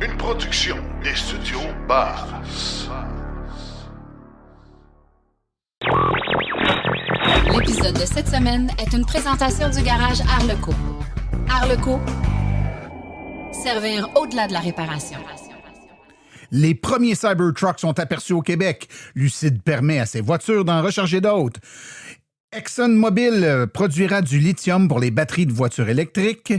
Une production des studios Bars. L'épisode de cette semaine est une présentation du garage Arleco. Arleco, servir au-delà de la réparation. Les premiers Cybertrucks sont aperçus au Québec. Lucide permet à ses voitures d'en recharger d'autres. ExxonMobil produira du lithium pour les batteries de voitures électriques.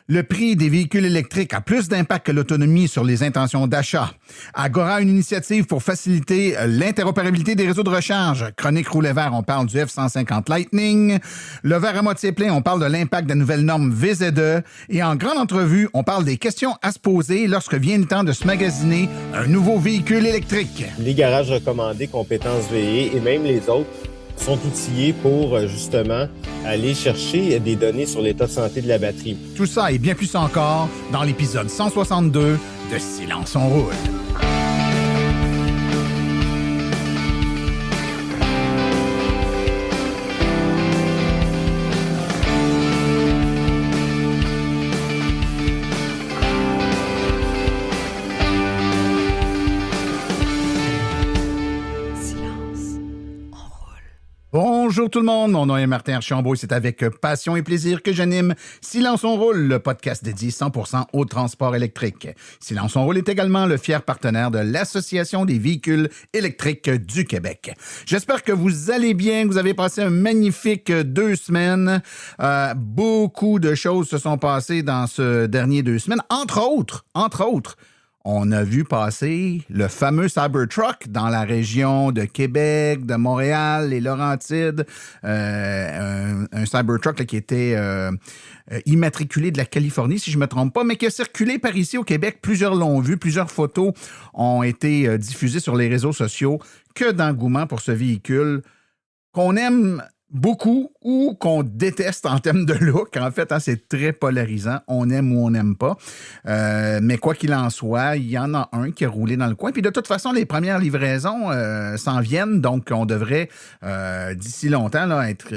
Le prix des véhicules électriques a plus d'impact que l'autonomie sur les intentions d'achat. Agora a une initiative pour faciliter l'interopérabilité des réseaux de recharge. Chronique Roulet Vert, on parle du F-150 Lightning. Le verre à moitié plein, on parle de l'impact de la nouvelle norme VZE. Et en grande entrevue, on parle des questions à se poser lorsque vient le temps de se magasiner un nouveau véhicule électrique. Les garages recommandés, compétences VE et même les autres sont outillés pour, justement, aller chercher des données sur l'état de santé de la batterie. Tout ça et bien plus encore dans l'épisode 162 de Silence on roule. Bonjour tout le monde, mon nom est Martin Archambault et c'est avec passion et plaisir que j'anime Silence on roule, le podcast dédié 100% au transport électrique. Silence on roule est également le fier partenaire de l'Association des véhicules électriques du Québec. J'espère que vous allez bien, que vous avez passé un magnifique 2 semaines. Beaucoup de choses se sont passées dans ce dernier 2 semaines, entre autres, on a vu passer le fameux Cybertruck dans la région de Québec, de Montréal, les Laurentides. Un Cybertruck là, qui était immatriculé de la Californie, si je ne me trompe pas, mais qui a circulé par ici au Québec. Plusieurs l'ont vu, plusieurs photos ont été diffusées sur les réseaux sociaux. Que d'engouement pour ce véhicule qu'on aime beaucoup ou qu'on déteste en termes de look. En fait, c'est très polarisant. On aime ou on n'aime pas. Mais quoi qu'il en soit, il y en a un qui a roulé dans le coin. Puis de toute façon, les premières livraisons s'en viennent. Donc, on devrait, d'ici longtemps, là, être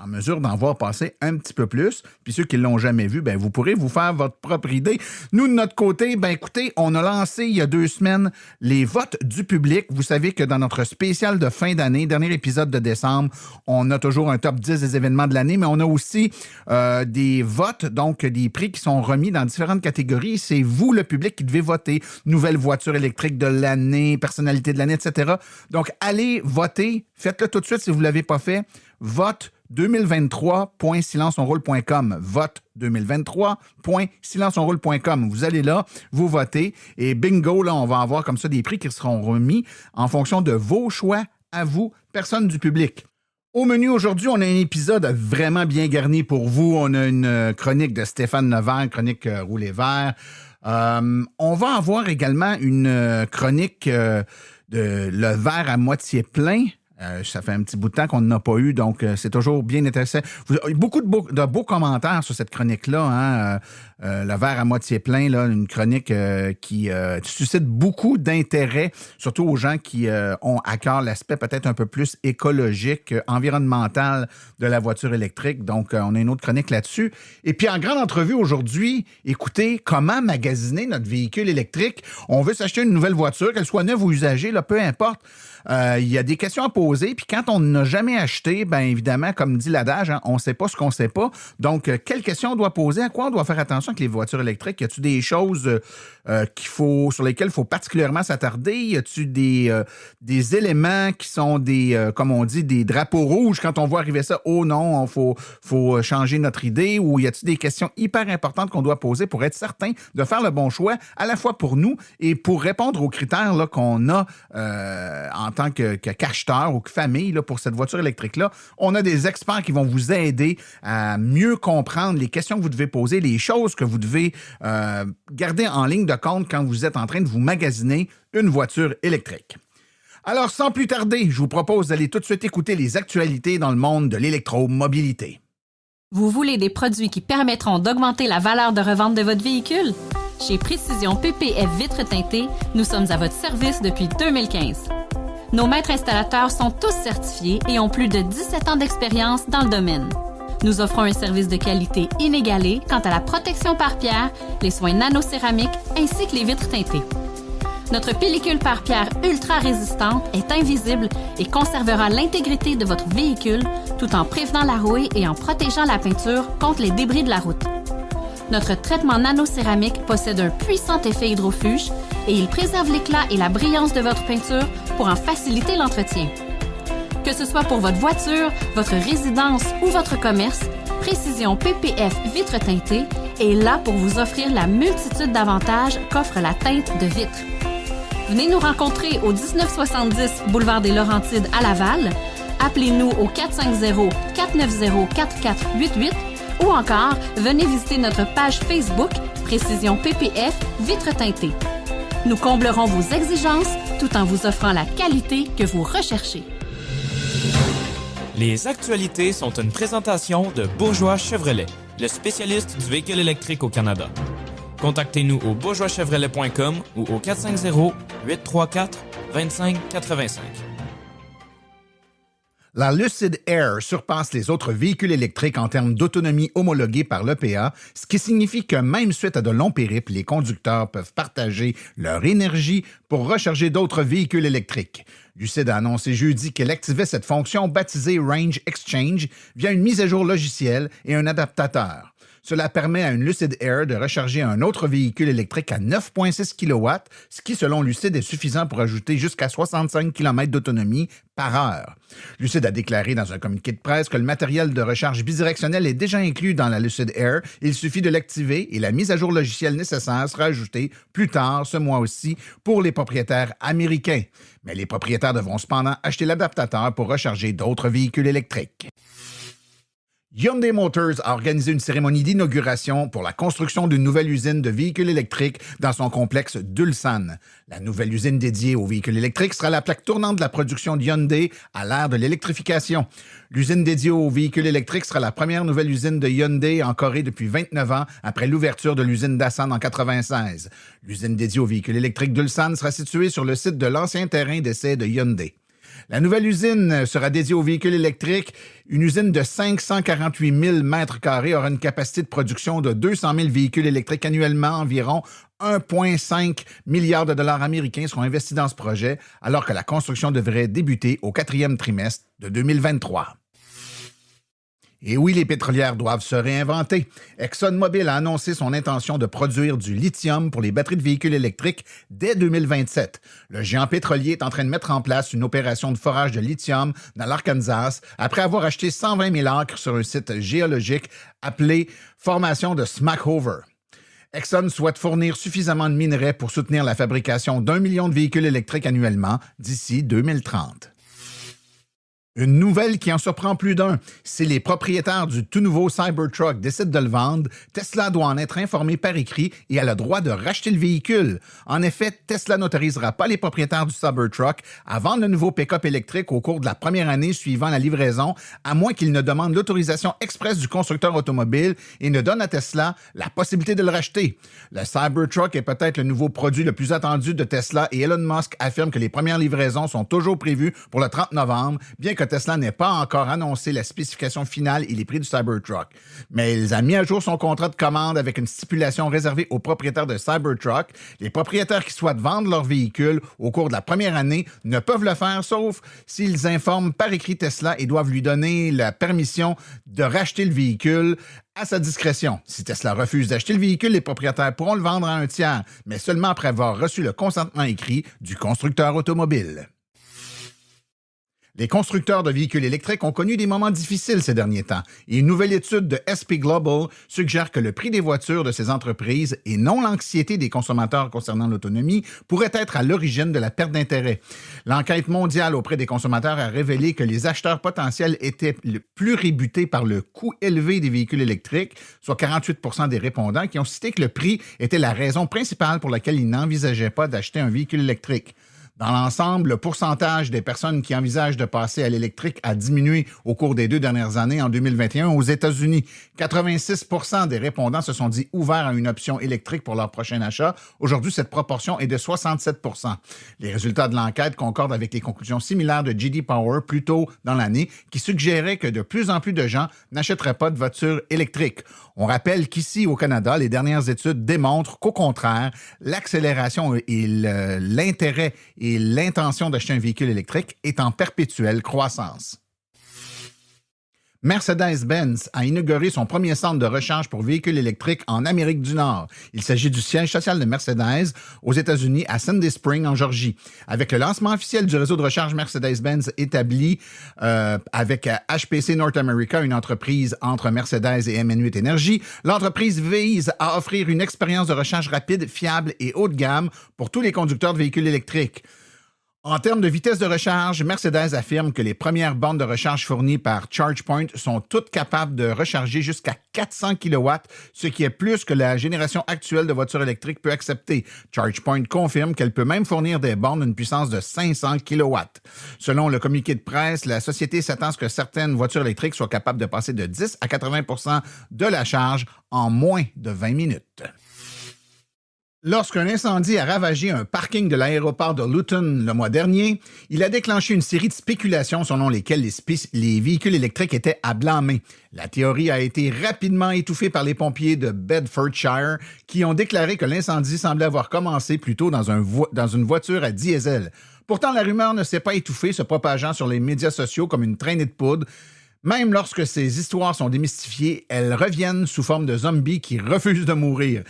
en mesure d'en voir passer un petit peu plus. Puis ceux qui ne l'ont jamais vu, ben, vous pourrez vous faire votre propre idée. Nous, de notre côté, ben, écoutez, on a lancé il y a 2 semaines les votes du public. Vous savez que dans notre spécial de fin d'année, dernier épisode de décembre, on a toujours un top 10 des événements de l'année, mais on a aussi des votes, donc des prix qui sont remis dans différentes catégories. C'est vous, le public, qui devez voter. Nouvelle voiture électrique de l'année, personnalité de l'année, etc. Donc, allez voter. Faites-le tout de suite si vous ne l'avez pas fait. Vote 2023.silenceonroule.com. Vote 2023.silenceonroule.com. Vous allez là, vous votez et bingo, là, on va avoir comme ça des prix qui seront remis en fonction de vos choix à vous, personne du public. Au menu aujourd'hui, on a un épisode vraiment bien garni pour vous. On a une chronique de Stéphane Nevers, chronique Roulet Vert. On va avoir également une chronique de le verre à moitié plein. Ça fait un petit bout de temps qu'on n'en a pas eu, donc c'est toujours bien intéressant. Beaucoup de beaux commentaires sur cette chronique-là. Hein? Le verre à moitié plein, là, une chronique qui suscite beaucoup d'intérêt, surtout aux gens qui ont à cœur l'aspect peut-être un peu plus écologique, environnemental de la voiture électrique. Donc, on a une autre chronique là-dessus. Et puis, en grande entrevue aujourd'hui, écoutez, comment magasiner notre véhicule électrique. On veut s'acheter une nouvelle voiture, qu'elle soit neuve ou usagée, là, peu importe. Il y a des questions à poser, puis quand on n'a jamais acheté, bien évidemment, comme dit l'adage, hein, on ne sait pas ce qu'on ne sait pas. Donc, quelles questions on doit poser? À quoi on doit faire attention avec les voitures électriques? Y a-t-il des choses sur lesquelles il faut particulièrement s'attarder? Y a-t-il des éléments qui sont comme on dit, des drapeaux rouges quand on voit arriver ça? Oh non, il faut changer notre idée. Ou y a-t-il des questions hyper importantes qu'on doit poser pour être certain de faire le bon choix, à la fois pour nous et pour répondre aux critères là, qu'on a en tant qu'acheteur ou que famille là, pour cette voiture électrique-là? On a des experts qui vont vous aider à mieux comprendre les questions que vous devez poser, les choses que vous devez garder en ligne de compte quand vous êtes en train de vous magasiner une voiture électrique. Alors, sans plus tarder, je vous propose d'aller tout de suite écouter les actualités dans le monde de l'électromobilité. Vous voulez des produits qui permettront d'augmenter la valeur de revente de votre véhicule? Chez Précision PPF Vitres teintées, nous sommes à votre service depuis 2015. Nos maîtres installateurs sont tous certifiés et ont plus de 17 ans d'expérience dans le domaine. Nous offrons un service de qualité inégalé quant à la protection par pierre, les soins nanocéramiques ainsi que les vitres teintées. Notre pellicule par pierre ultra résistante est invisible et conservera l'intégrité de votre véhicule tout en prévenant la rouille et en protégeant la peinture contre les débris de la route. Notre traitement nanocéramique possède un puissant effet hydrofuge et il préserve l'éclat et la brillance de votre peinture pour en faciliter l'entretien. Que ce soit pour votre voiture, votre résidence ou votre commerce, Précision PPF Vitres teintées est là pour vous offrir la multitude d'avantages qu'offre la teinte de vitre. Venez nous rencontrer au 1970 boulevard des Laurentides à Laval. Appelez-nous au 450-490-4488 ou encore venez visiter notre page Facebook Précision PPF Vitres teintées. Nous comblerons vos exigences tout en vous offrant la qualité que vous recherchez. Les actualités sont une présentation de Bourgeois Chevrolet, le spécialiste du véhicule électrique au Canada. Contactez-nous au bourgeoischevrolet.com ou au 450-834-2585. La Lucid Air surpasse les autres véhicules électriques en termes d'autonomie homologuée par l'EPA, ce qui signifie que même suite à de longs périples, les conducteurs peuvent partager leur énergie pour recharger d'autres véhicules électriques. Lucid a annoncé jeudi qu'elle activait cette fonction baptisée Range Exchange via une mise à jour logicielle et un adaptateur. Cela permet à une Lucid Air de recharger un autre véhicule électrique à 9,6 kW, ce qui, selon Lucid, est suffisant pour ajouter jusqu'à 65 km d'autonomie par heure. Lucid a déclaré dans un communiqué de presse que le matériel de recharge bidirectionnel est déjà inclus dans la Lucid Air. Il suffit de l'activer et la mise à jour logicielle nécessaire sera ajoutée plus tard ce mois aussi pour les propriétaires américains. Mais les propriétaires devront cependant acheter l'adaptateur pour recharger d'autres véhicules électriques. Hyundai Motors a organisé une cérémonie d'inauguration pour la construction d'une nouvelle usine de véhicules électriques dans son complexe d'Ulsan. La nouvelle usine dédiée aux véhicules électriques sera la plaque tournante de la production de Hyundai à l'ère de l'électrification. L'usine dédiée aux véhicules électriques sera la première nouvelle usine de Hyundai en Corée depuis 29 ans après l'ouverture de l'usine d'Asan en 1996. L'usine dédiée aux véhicules électriques d'Ulsan sera située sur le site de l'ancien terrain d'essai de Hyundai. La nouvelle usine sera dédiée aux véhicules électriques. Une usine de 548 000 m² aura une capacité de production de 200 000 véhicules électriques annuellement. Environ 1,5 milliard de dollars américains seront investis dans ce projet, alors que la construction devrait débuter au 4e trimestre de 2023. Et oui, les pétrolières doivent se réinventer. ExxonMobil a annoncé son intention de produire du lithium pour les batteries de véhicules électriques dès 2027. Le géant pétrolier est en train de mettre en place une opération de forage de lithium dans l'Arkansas après avoir acheté 120 000 acres sur un site géologique appelé Formation de Smackover. Exxon souhaite fournir suffisamment de minerais pour soutenir la fabrication d'1 million de véhicules électriques annuellement d'ici 2030. Une nouvelle qui en surprend plus d'un. Si les propriétaires du tout nouveau Cybertruck décident de le vendre, Tesla doit en être informé par écrit et a le droit de racheter le véhicule. En effet, Tesla n'autorisera pas les propriétaires du Cybertruck à vendre le nouveau pick-up électrique au cours de la première année suivant la livraison, à moins qu'ils ne demandent l'autorisation expresse du constructeur automobile et ne donnent à Tesla la possibilité de le racheter. Le Cybertruck est peut-être le nouveau produit le plus attendu de Tesla et Elon Musk affirme que les premières livraisons sont toujours prévues pour le 30 novembre, bien que Tesla n'ait pas encore annoncé la spécification finale et les prix du Cybertruck. Mais il a mis à jour son contrat de commande avec une stipulation réservée aux propriétaires de Cybertruck. Les propriétaires qui souhaitent vendre leur véhicule au cours de la première année ne peuvent le faire, sauf s'ils informent par écrit Tesla et doivent lui donner la permission de racheter le véhicule à sa discrétion. Si Tesla refuse d'acheter le véhicule, les propriétaires pourront le vendre à un tiers, mais seulement après avoir reçu le consentement écrit du constructeur automobile. Les constructeurs de véhicules électriques ont connu des moments difficiles ces derniers temps et une nouvelle étude de SP Global suggère que le prix des voitures de ces entreprises et non l'anxiété des consommateurs concernant l'autonomie pourrait être à l'origine de la perte d'intérêt. L'enquête mondiale auprès des consommateurs a révélé que les acheteurs potentiels étaient plus rébutés par le coût élevé des véhicules électriques, soit 48 % des répondants qui ont cité que le prix était la raison principale pour laquelle ils n'envisageaient pas d'acheter un véhicule électrique. Dans l'ensemble, le pourcentage des personnes qui envisagent de passer à l'électrique a diminué au cours des 2 dernières années. En 2021, aux États-Unis, 86% des répondants se sont dit ouverts à une option électrique pour leur prochain achat. Aujourd'hui, cette proportion est de 67%. Les résultats de l'enquête concordent avec les conclusions similaires de J.D. Power plus tôt dans l'année, qui suggérait que de plus en plus de gens n'achèteraient pas de voitures électriques. On rappelle qu'ici, au Canada, les dernières études démontrent qu'au contraire, l'accélération et l'intérêt et l'intention d'acheter un véhicule électrique est en perpétuelle croissance. Mercedes-Benz a inauguré son premier centre de recharge pour véhicules électriques en Amérique du Nord. Il s'agit du siège social de Mercedes aux États-Unis à Sandy Spring, en Georgie. Avec le lancement officiel du réseau de recharge Mercedes-Benz établi avec HPC North America, une entreprise entre Mercedes et MN8 Energy, l'entreprise vise à offrir une expérience de recharge rapide, fiable et haut de gamme pour tous les conducteurs de véhicules électriques. En termes de vitesse de recharge, Mercedes affirme que les premières bornes de recharge fournies par ChargePoint sont toutes capables de recharger jusqu'à 400 kW, ce qui est plus que la génération actuelle de voitures électriques peut accepter. ChargePoint confirme qu'elle peut même fournir des bornes d'une puissance de 500 kW. Selon le communiqué de presse, la société s'attend à ce que certaines voitures électriques soient capables de passer de 10 à 80% de la charge en moins de 20 minutes. Lorsqu'un incendie a ravagé un parking de l'aéroport de Luton le mois dernier, il a déclenché une série de spéculations selon lesquelles les véhicules électriques étaient à blâmer. La théorie a été rapidement étouffée par les pompiers de Bedfordshire qui ont déclaré que l'incendie semblait avoir commencé plutôt dans une voiture à diesel. Pourtant, la rumeur ne s'est pas étouffée, se propageant sur les médias sociaux comme une traînée de poudre. Même lorsque ces histoires sont démystifiées, elles reviennent sous forme de zombies qui refusent de mourir.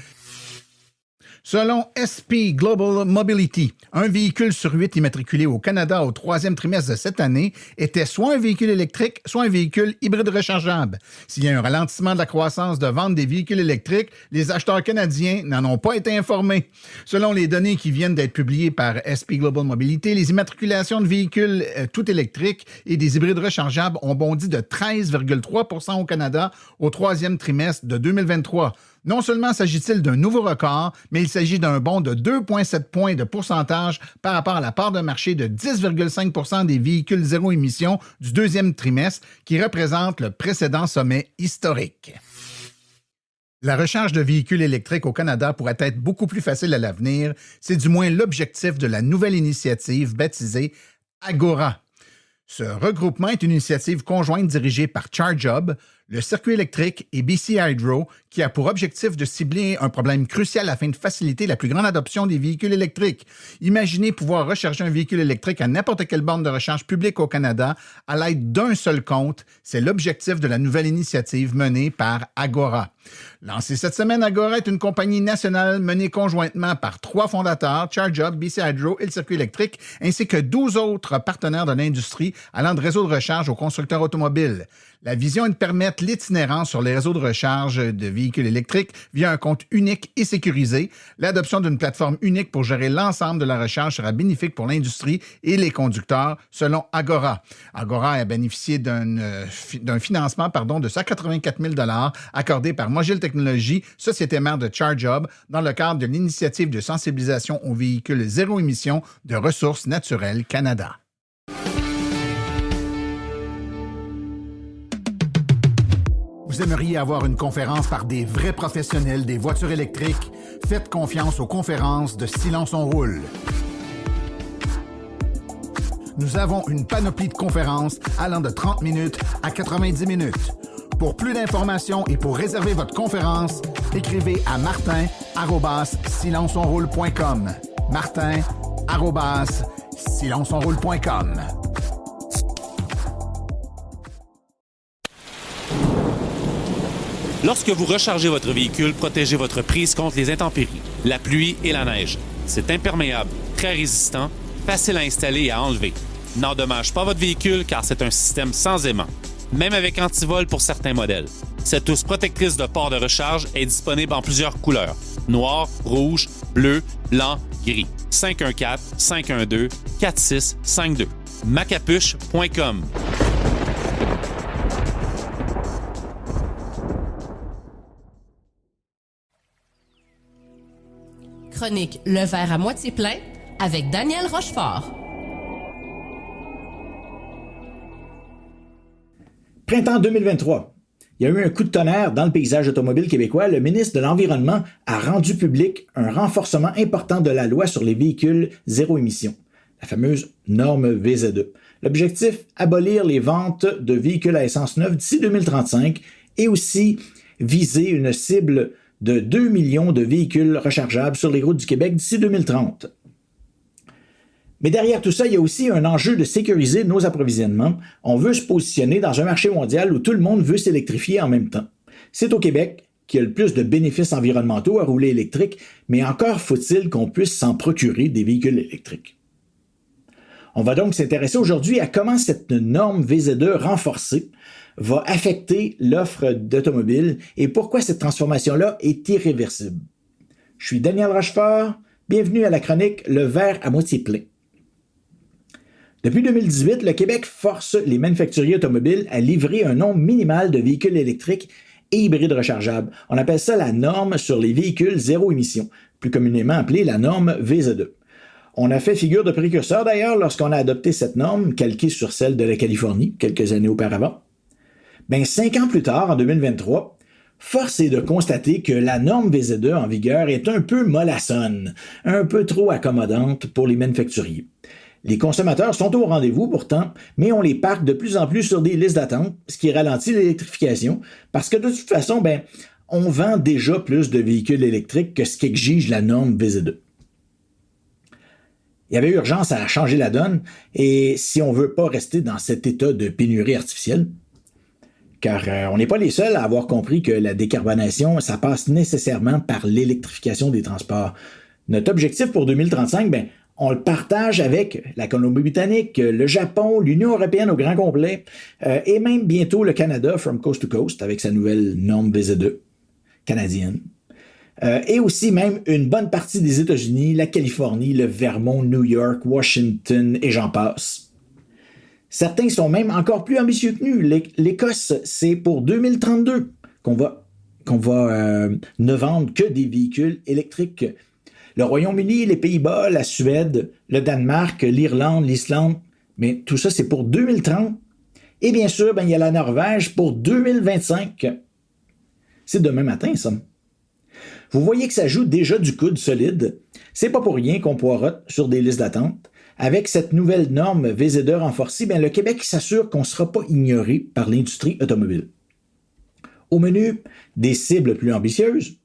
Selon SP Global Mobility, un véhicule sur 8 immatriculé au Canada au 3e trimestre de cette année était soit un véhicule électrique, soit un véhicule hybride rechargeable. S'il y a un ralentissement de la croissance de vente des véhicules électriques, les acheteurs canadiens n'en ont pas été informés. Selon les données qui viennent d'être publiées par SP Global Mobility, les immatriculations de véhicules tout électriques et des hybrides rechargeables ont bondi de 13,3% au Canada au 3e trimestre de 2023. Non seulement s'agit-il d'un nouveau record, mais il s'agit d'un bond de 2,7 points de pourcentage par rapport à la part de marché de 10,5% des véhicules zéro émission du 2e trimestre, qui représente le précédent sommet historique. La recharge de véhicules électriques au Canada pourrait être beaucoup plus facile à l'avenir. C'est du moins l'objectif de la nouvelle initiative baptisée Agora. Ce regroupement est une initiative conjointe dirigée par ChargeHub, le circuit électrique et BC Hydro, qui a pour objectif de cibler un problème crucial afin de faciliter la plus grande adoption des véhicules électriques. Imaginez pouvoir recharger un véhicule électrique à n'importe quelle borne de recharge publique au Canada à l'aide d'un seul compte. C'est l'objectif de la nouvelle initiative menée par Agora. Lancée cette semaine, Agora est une compagnie nationale menée conjointement par 3 fondateurs, ChargeHub, BC Hydro et le circuit électrique, ainsi que 12 autres partenaires de l'industrie allant de réseaux de recharge aux constructeurs automobiles. La vision est de permettre l'itinérance sur les réseaux de recharge de véhicules électriques via un compte unique et sécurisé. L'adoption d'une plateforme unique pour gérer l'ensemble de la recharge sera bénéfique pour l'industrie et les conducteurs, selon Agora. Agora a bénéficié d'un financement de 184 000 $ accordé par Mogil Technologies, société mère de ChargeHub, dans le cadre de l'initiative de sensibilisation aux véhicules zéro émission de Ressources naturelles Canada. Vous aimeriez avoir une conférence par des vrais professionnels des voitures électriques? Faites confiance aux conférences de Silence on roule. Nous avons une panoplie de conférences allant de 30 minutes à 90 minutes. Pour plus d'informations et pour réserver votre conférence, écrivez à martin@silenceonroule.com. martin@silenceonroule.com. Lorsque vous rechargez votre véhicule, protégez votre prise contre les intempéries, la pluie et la neige. C'est imperméable, très résistant, facile à installer et à enlever. N'endommage pas votre véhicule car c'est un système sans aimant, même avec antivol pour certains modèles. Cette housse protectrice de port de recharge est disponible en plusieurs couleurs: noir, rouge, bleu, blanc, gris. 514-512-4652. Macapuche.com. Chronique Le verre à moitié plein avec Daniel Rochefort. Printemps 2023. Il y a eu un coup de tonnerre dans le paysage automobile québécois. Le ministre de l'Environnement a rendu public un renforcement important de la loi sur les véhicules zéro émission, la fameuse norme VZE. L'objectif, abolir les ventes de véhicules à essence neuve d'ici 2035 et aussi viser une cible de 2 millions de véhicules rechargeables sur les routes du Québec d'ici 2030. Mais derrière tout ça, il y a aussi un enjeu de sécuriser nos approvisionnements. On veut se positionner dans un marché mondial où tout le monde veut s'électrifier en même temps. C'est au Québec qui a le plus de bénéfices environnementaux à rouler électrique, mais encore faut-il qu'on puisse s'en procurer des véhicules électriques. On va donc s'intéresser aujourd'hui à comment cette norme VZE renforcée va affecter l'offre d'automobiles et pourquoi cette transformation-là est irréversible. Je suis Daniel Rochefort, bienvenue à la chronique Le verre à moitié plein. Depuis 2018, le Québec force les manufacturiers automobiles à livrer un nombre minimal de véhicules électriques et hybrides rechargeables. On appelle ça la norme sur les véhicules zéro émission, plus communément appelée la norme VZE. On a fait figure de précurseur d'ailleurs lorsqu'on a adopté cette norme, calquée sur celle de la Californie, quelques années auparavant. 5 ans plus tard, en 2023, force est de constater que la norme VZE en vigueur est un peu mollassonne, un peu trop accommodante pour les manufacturiers. Les consommateurs sont au rendez-vous pourtant, mais on les parque de plus en plus sur des listes d'attente, ce qui ralentit l'électrification, parce que de toute façon, on vend déjà plus de véhicules électriques que ce qu'exige la norme VZE. Il y avait urgence à changer la donne, et si on ne veut pas rester dans cet état de pénurie artificielle, car on n'est pas les seuls à avoir compris que la décarbonation, ça passe nécessairement par l'électrification des transports. Notre objectif pour 2035, on le partage avec la Colombie-Britannique, le Japon, l'Union européenne au grand complet, et même bientôt le Canada, from coast to coast, avec sa nouvelle norme VZE canadienne. Et aussi même une bonne partie des États-Unis, la Californie, le Vermont, New York, Washington, et j'en passe. Certains sont même encore plus ambitieux que nous. L'Écosse, c'est pour 2032 qu'on va ne vendre que des véhicules électriques. Le Royaume-Uni, les Pays-Bas, la Suède, le Danemark, l'Irlande, l'Islande, mais tout ça, c'est pour 2030. Et bien sûr, il y a la Norvège pour 2025. C'est demain matin, ça. Vous voyez que ça joue déjà du coude solide. C'est pas pour rien qu'on poirote sur des listes d'attente. Avec cette nouvelle norme VZE renforcée, le Québec s'assure qu'on ne sera pas ignoré par l'industrie automobile. Au menu, des cibles plus ambitieuses,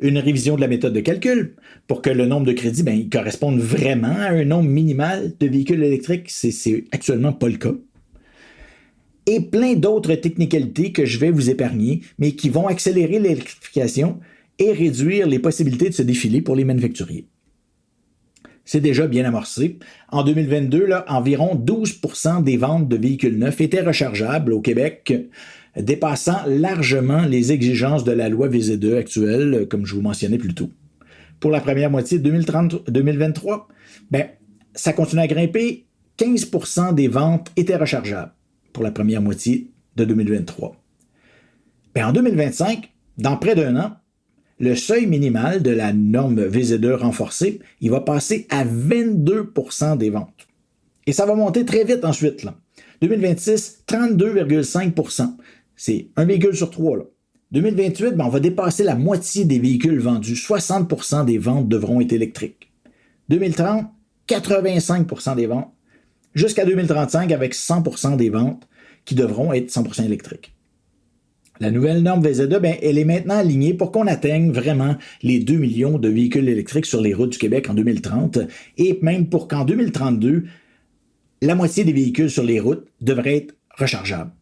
une révision de la méthode de calcul pour que le nombre de crédits il corresponde vraiment à un nombre minimal de véhicules électriques. C'est actuellement pas le cas. Et plein d'autres technicalités que je vais vous épargner, mais qui vont accélérer l'électrification et réduire les possibilités de se défiler pour les manufacturiers. C'est déjà bien amorcé. En 2022, environ 12% des ventes de véhicules neufs étaient rechargeables au Québec, dépassant largement les exigences de la loi VZE actuelle, comme je vous mentionnais plus tôt. Pour la première moitié de 2023, ça continue à grimper. 15% des ventes étaient rechargeables pour la première moitié de 2023. En 2025, dans près d'un an, le seuil minimal de la norme VZE renforcée, il va passer à 22% des ventes. Et ça va monter très vite ensuite. 2026, 32,5%. C'est un véhicule sur 3. 2028, on va dépasser la moitié des véhicules vendus. 60% des ventes devront être électriques. 2030, 85% des ventes. Jusqu'à 2035, avec 100% des ventes qui devront être 100% électriques. La nouvelle norme VZE, elle est maintenant alignée pour qu'on atteigne vraiment les 2 millions de véhicules électriques sur les routes du Québec en 2030 et même pour qu'en 2032, la moitié des véhicules sur les routes devraient être rechargeables.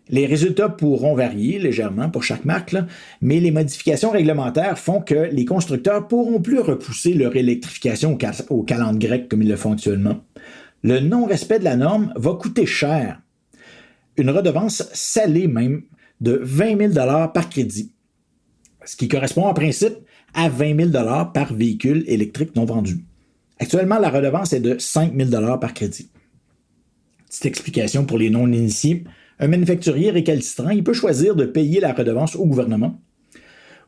Les résultats pourront varier légèrement pour chaque marque, mais les modifications réglementaires font que les constructeurs pourront plus repousser leur électrification au calendrier grec comme ils le font actuellement. Le non-respect de la norme va coûter cher. Une redevance salée même de 20 000 $ par crédit, ce qui correspond en principe à 20 000 $ par véhicule électrique non vendu. Actuellement, la redevance est de 5 000 $ par crédit. Petite explication pour les non-initiés, un manufacturier récalcitrant, il peut choisir de payer la redevance au gouvernement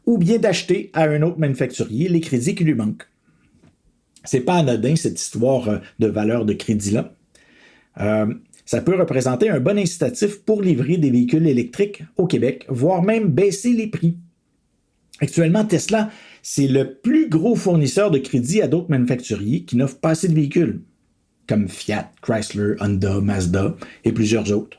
ou bien d'acheter à un autre manufacturier les crédits qui lui manquent. C'est pas anodin, cette histoire de valeur de crédit-là. Ça peut représenter un bon incitatif pour livrer des véhicules électriques au Québec, voire même baisser les prix. Actuellement, Tesla, c'est le plus gros fournisseur de crédit à d'autres manufacturiers qui n'offrent pas assez de véhicules, comme Fiat, Chrysler, Honda, Mazda et plusieurs autres.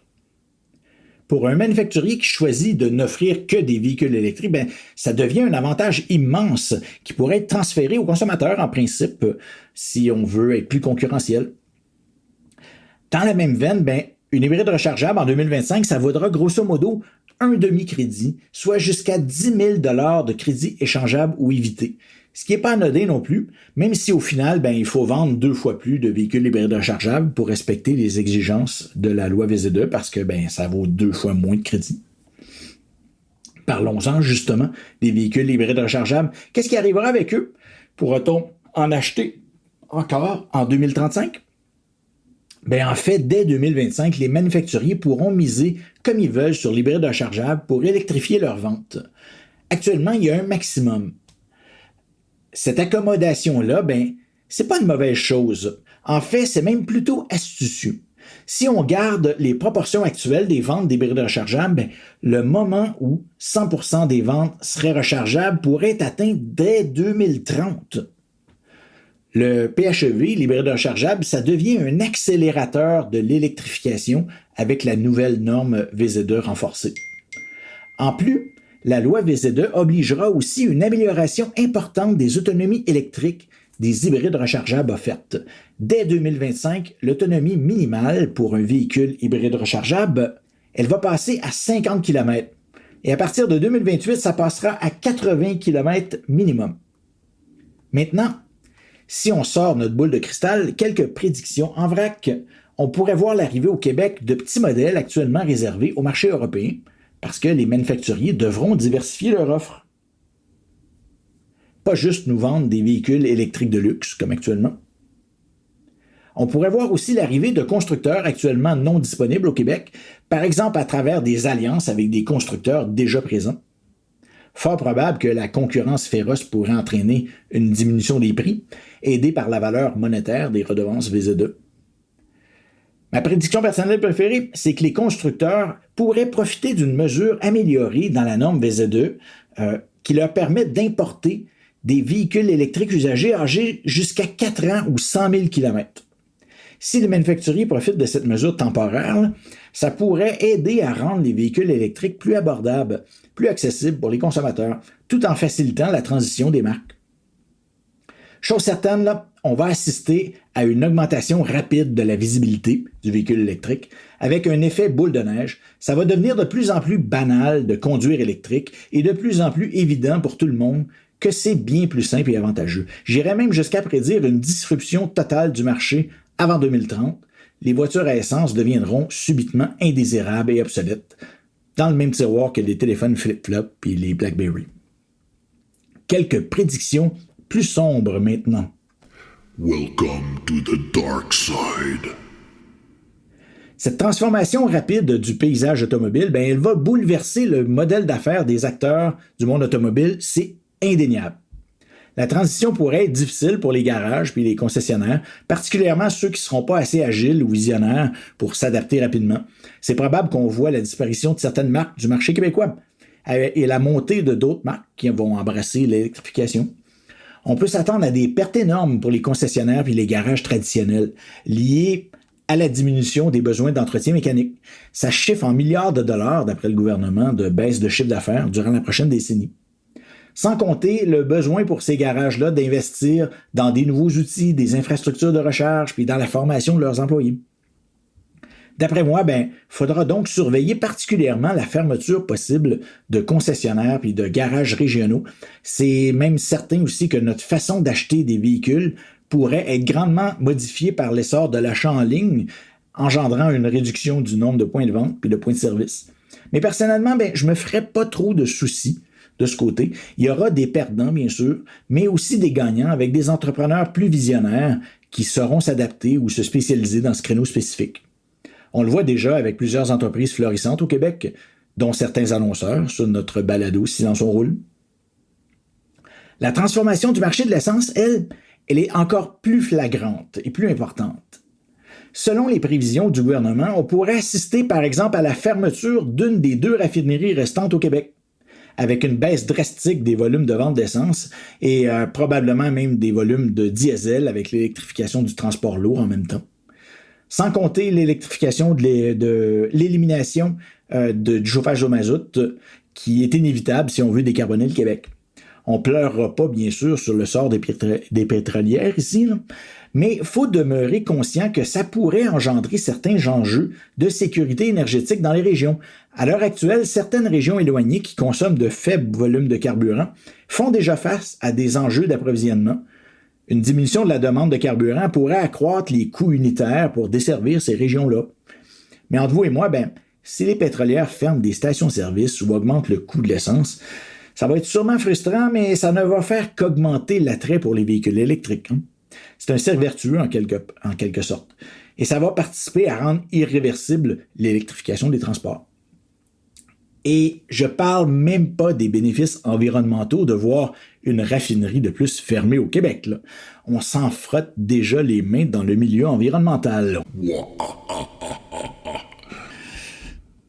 Pour un manufacturier qui choisit de n'offrir que des véhicules électriques, ça devient un avantage immense qui pourrait être transféré aux consommateurs en principe si on veut être plus concurrentiel. Dans la même veine, une hybride rechargeable en 2025, ça vaudra grosso modo un demi-crédit, soit jusqu'à 10 000 $ de crédit échangeable ou évité. Ce qui n'est pas anodin non plus, même si au final, il faut vendre 2 fois plus de véhicules hybrides rechargeables pour respecter les exigences de la loi VZ2 parce que ça vaut 2 fois moins de crédit. Parlons-en justement des véhicules hybrides rechargeables. Qu'est-ce qui arrivera avec eux? Pourra-t-on en acheter encore en 2035? En fait, dès 2025, les manufacturiers pourront miser comme ils veulent sur l'hybride rechargeable pour électrifier leurs ventes. Actuellement, il y a un maximum. Cette accommodation-là, c'est pas une mauvaise chose. En fait, c'est même plutôt astucieux. Si on garde les proportions actuelles des ventes d'hybrides rechargeables, le moment où 100% des ventes seraient rechargeables pourrait être atteint dès 2030. Le PHEV, l'hybride rechargeable, ça devient un accélérateur de l'électrification avec la nouvelle norme VZ2 renforcée. En plus, la loi VZ2 obligera aussi une amélioration importante des autonomies électriques des hybrides rechargeables offertes. Dès 2025, l'autonomie minimale pour un véhicule hybride rechargeable, elle va passer à 50 km. Et à partir de 2028, ça passera à 80 km minimum. Maintenant, si on sort notre boule de cristal, quelques prédictions en vrac. On pourrait voir l'arrivée au Québec de petits modèles actuellement réservés au marché européen parce que les manufacturiers devront diversifier leur offre. Pas juste nous vendre des véhicules électriques de luxe comme actuellement. On pourrait voir aussi l'arrivée de constructeurs actuellement non disponibles au Québec, par exemple à travers des alliances avec des constructeurs déjà présents. Fort probable que la concurrence féroce pourrait entraîner une diminution des prix, aidée par la valeur monétaire des redevances VZ2. Ma prédiction personnelle préférée, c'est que les constructeurs pourraient profiter d'une mesure améliorée dans la norme VZ2 qui leur permet d'importer des véhicules électriques usagés âgés jusqu'à 4 ans ou 100 000 km. Si les manufacturiers profitent de cette mesure temporaire, ça pourrait aider à rendre les véhicules électriques plus abordables, plus accessibles pour les consommateurs, tout en facilitant la transition des marques. Chose certaine, on va assister à une augmentation rapide de la visibilité du véhicule électrique. Avec un effet boule de neige, ça va devenir de plus en plus banal de conduire électrique et de plus en plus évident pour tout le monde que c'est bien plus simple et avantageux. J'irais même jusqu'à prédire une disruption totale du marché avant 2030. Les voitures à essence deviendront subitement indésirables et obsolètes, dans le même tiroir que les téléphones flip-flop et les BlackBerry. Quelques prédictions plus sombres maintenant. Welcome to the dark side. Cette transformation rapide du paysage automobile, elle va bouleverser le modèle d'affaires des acteurs du monde automobile, c'est indéniable. La transition pourrait être difficile pour les garages puis les concessionnaires, particulièrement ceux qui ne seront pas assez agiles ou visionnaires pour s'adapter rapidement. C'est probable qu'on voit la disparition de certaines marques du marché québécois et la montée de d'autres marques qui vont embrasser l'électrification. On peut s'attendre à des pertes énormes pour les concessionnaires puis les garages traditionnels, liés à la diminution des besoins d'entretien mécanique. Ça chiffre en milliards de dollars, d'après le gouvernement, de baisse de chiffre d'affaires durant la prochaine décennie. Sans compter le besoin pour ces garages-là d'investir dans des nouveaux outils, des infrastructures de recharge, puis dans la formation de leurs employés. D'après moi, faudra donc surveiller particulièrement la fermeture possible de concessionnaires puis de garages régionaux. C'est même certain aussi que notre façon d'acheter des véhicules pourrait être grandement modifiée par l'essor de l'achat en ligne, engendrant une réduction du nombre de points de vente puis de points de service. Mais personnellement, je me ferais pas trop de soucis de ce côté. Il y aura des perdants, bien sûr, mais aussi des gagnants avec des entrepreneurs plus visionnaires qui sauront s'adapter ou se spécialiser dans ce créneau spécifique. On le voit déjà avec plusieurs entreprises florissantes au Québec, dont certains annonceurs sur notre balado Silence on roule. La transformation du marché de l'essence, elle elle est encore plus flagrante et plus importante. Selon les prévisions du gouvernement, on pourrait assister par exemple à la fermeture d'une des 2 raffineries restantes au Québec, avec une baisse drastique des volumes de vente d'essence et probablement même des volumes de diesel avec l'électrification du transport lourd en même temps. Sans compter l'électrification de l'élimination du chauffage au mazout, qui est inévitable si on veut décarboner le Québec. On ne pleurera pas, bien sûr, sur le sort des pétrolières ici, là, mais il faut demeurer conscient que ça pourrait engendrer certains enjeux de sécurité énergétique dans les régions. À l'heure actuelle, certaines régions éloignées qui consomment de faibles volumes de carburant font déjà face à des enjeux d'approvisionnement. Une diminution de la demande de carburant pourrait accroître les coûts unitaires pour desservir ces régions-là. Mais entre vous et moi, si les pétrolières ferment des stations-service ou augmentent le coût de l'essence, ça va être sûrement frustrant, mais ça ne va faire qu'augmenter l'attrait pour les véhicules électriques. C'est un cercle vertueux en quelque sorte. Et ça va participer à rendre irréversible l'électrification des transports. Et je parle même pas des bénéfices environnementaux de voir une raffinerie de plus fermée au Québec, là. On s'en frotte déjà les mains dans le milieu environnemental.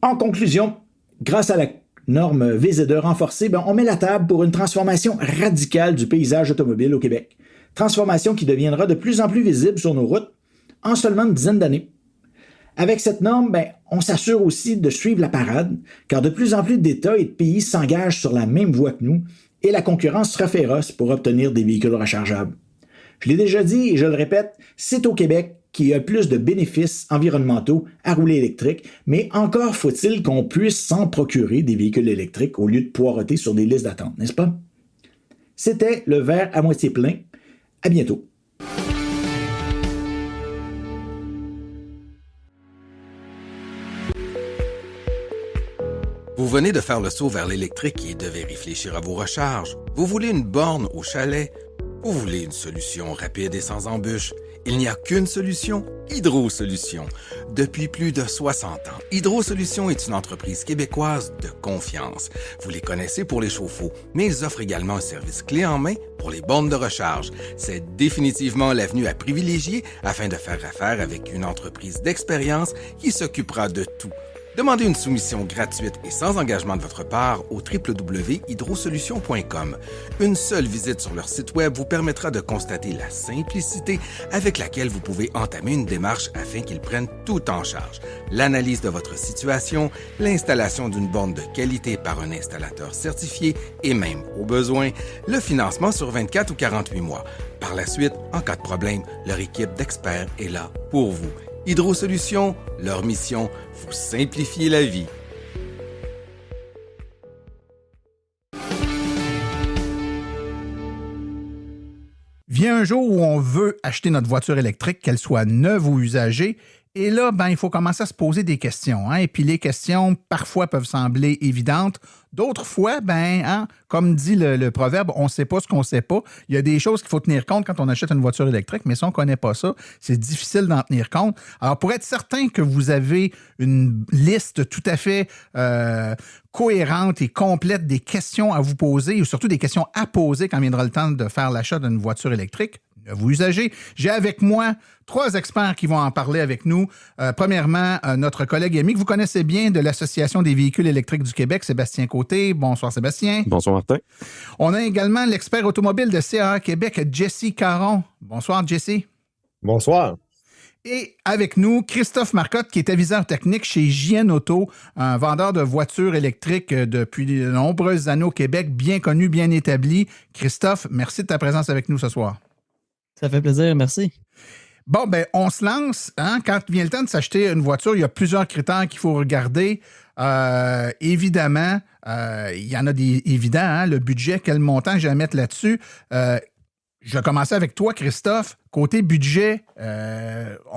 En conclusion, grâce à la norme VZ2 renforcée, on met la table pour une transformation radicale du paysage automobile au Québec. Transformation qui deviendra de plus en plus visible sur nos routes en seulement une dizaine d'années. Avec cette norme, on s'assure aussi de suivre la parade, car de plus en plus d'États et de pays s'engagent sur la même voie que nous, et la concurrence sera féroce pour obtenir des véhicules rechargeables. Je l'ai déjà dit et je le répète, c'est au Québec qu'il y a plus de bénéfices environnementaux à rouler électrique, mais encore faut-il qu'on puisse s'en procurer des véhicules électriques au lieu de poireauter sur des listes d'attente, n'est-ce pas? C'était le verre à moitié plein. À bientôt. Vous venez de faire le saut vers l'électrique et devez réfléchir à vos recharges. Vous voulez une borne au chalet? Vous voulez une solution rapide et sans embûches? Il n'y a qu'une solution, Hydro Solutions. Depuis plus de 60 ans, Hydro Solutions est une entreprise québécoise de confiance. Vous les connaissez pour les chauffe-eau, mais ils offrent également un service clé en main pour les bornes de recharge. C'est définitivement l'avenue à privilégier afin de faire affaire avec une entreprise d'expérience qui s'occupera de tout. Demandez une soumission gratuite et sans engagement de votre part au www.hydrosolutions.com. Une seule visite sur leur site web vous permettra de constater la simplicité avec laquelle vous pouvez entamer une démarche afin qu'ils prennent tout en charge. L'analyse de votre situation, l'installation d'une borne de qualité par un installateur certifié et même, au besoin, le financement sur 24 ou 48 mois. Par la suite, en cas de problème, leur équipe d'experts est là pour vous. Hydro Solutions, leur mission, vous simplifier la vie. Vient un jour où on veut acheter notre voiture électrique, qu'elle soit neuve ou usagée, et là, il faut commencer à se poser des questions. Et puis les questions, parfois, peuvent sembler évidentes. D'autres fois, comme dit le proverbe, on ne sait pas ce qu'on ne sait pas. Il y a des choses qu'il faut tenir compte quand on achète une voiture électrique, mais si on ne connaît pas ça, c'est difficile d'en tenir compte. Alors, pour être certain que vous avez une liste tout à fait cohérente et complète des questions à vous poser, ou surtout des questions à poser quand viendra le temps de faire l'achat d'une voiture électrique, vous usagez. J'ai avec moi 3 experts qui vont en parler avec nous. Premièrement, notre collègue ami que vous connaissez bien de l'Association des véhicules électriques du Québec, Sébastien Côté. Bonsoir Sébastien. Bonsoir Martin. On a également l'expert automobile de CAA Québec, Jesse Caron. Bonsoir Jesse. Bonsoir. Et avec nous, Christophe Marcotte, qui est aviseur technique chez JN Auto, un vendeur de voitures électriques depuis de nombreuses années au Québec, bien connu, bien établi. Christophe, merci de ta présence avec nous ce soir. Ça fait plaisir, merci. Bon, on se lance. Quand vient le temps de s'acheter une voiture, il y a plusieurs critères qu'il faut regarder. Évidemment, il y en a des évidents. Le budget, quel montant je vais mettre là-dessus. Je vais commencer avec toi, Christophe. Côté budget,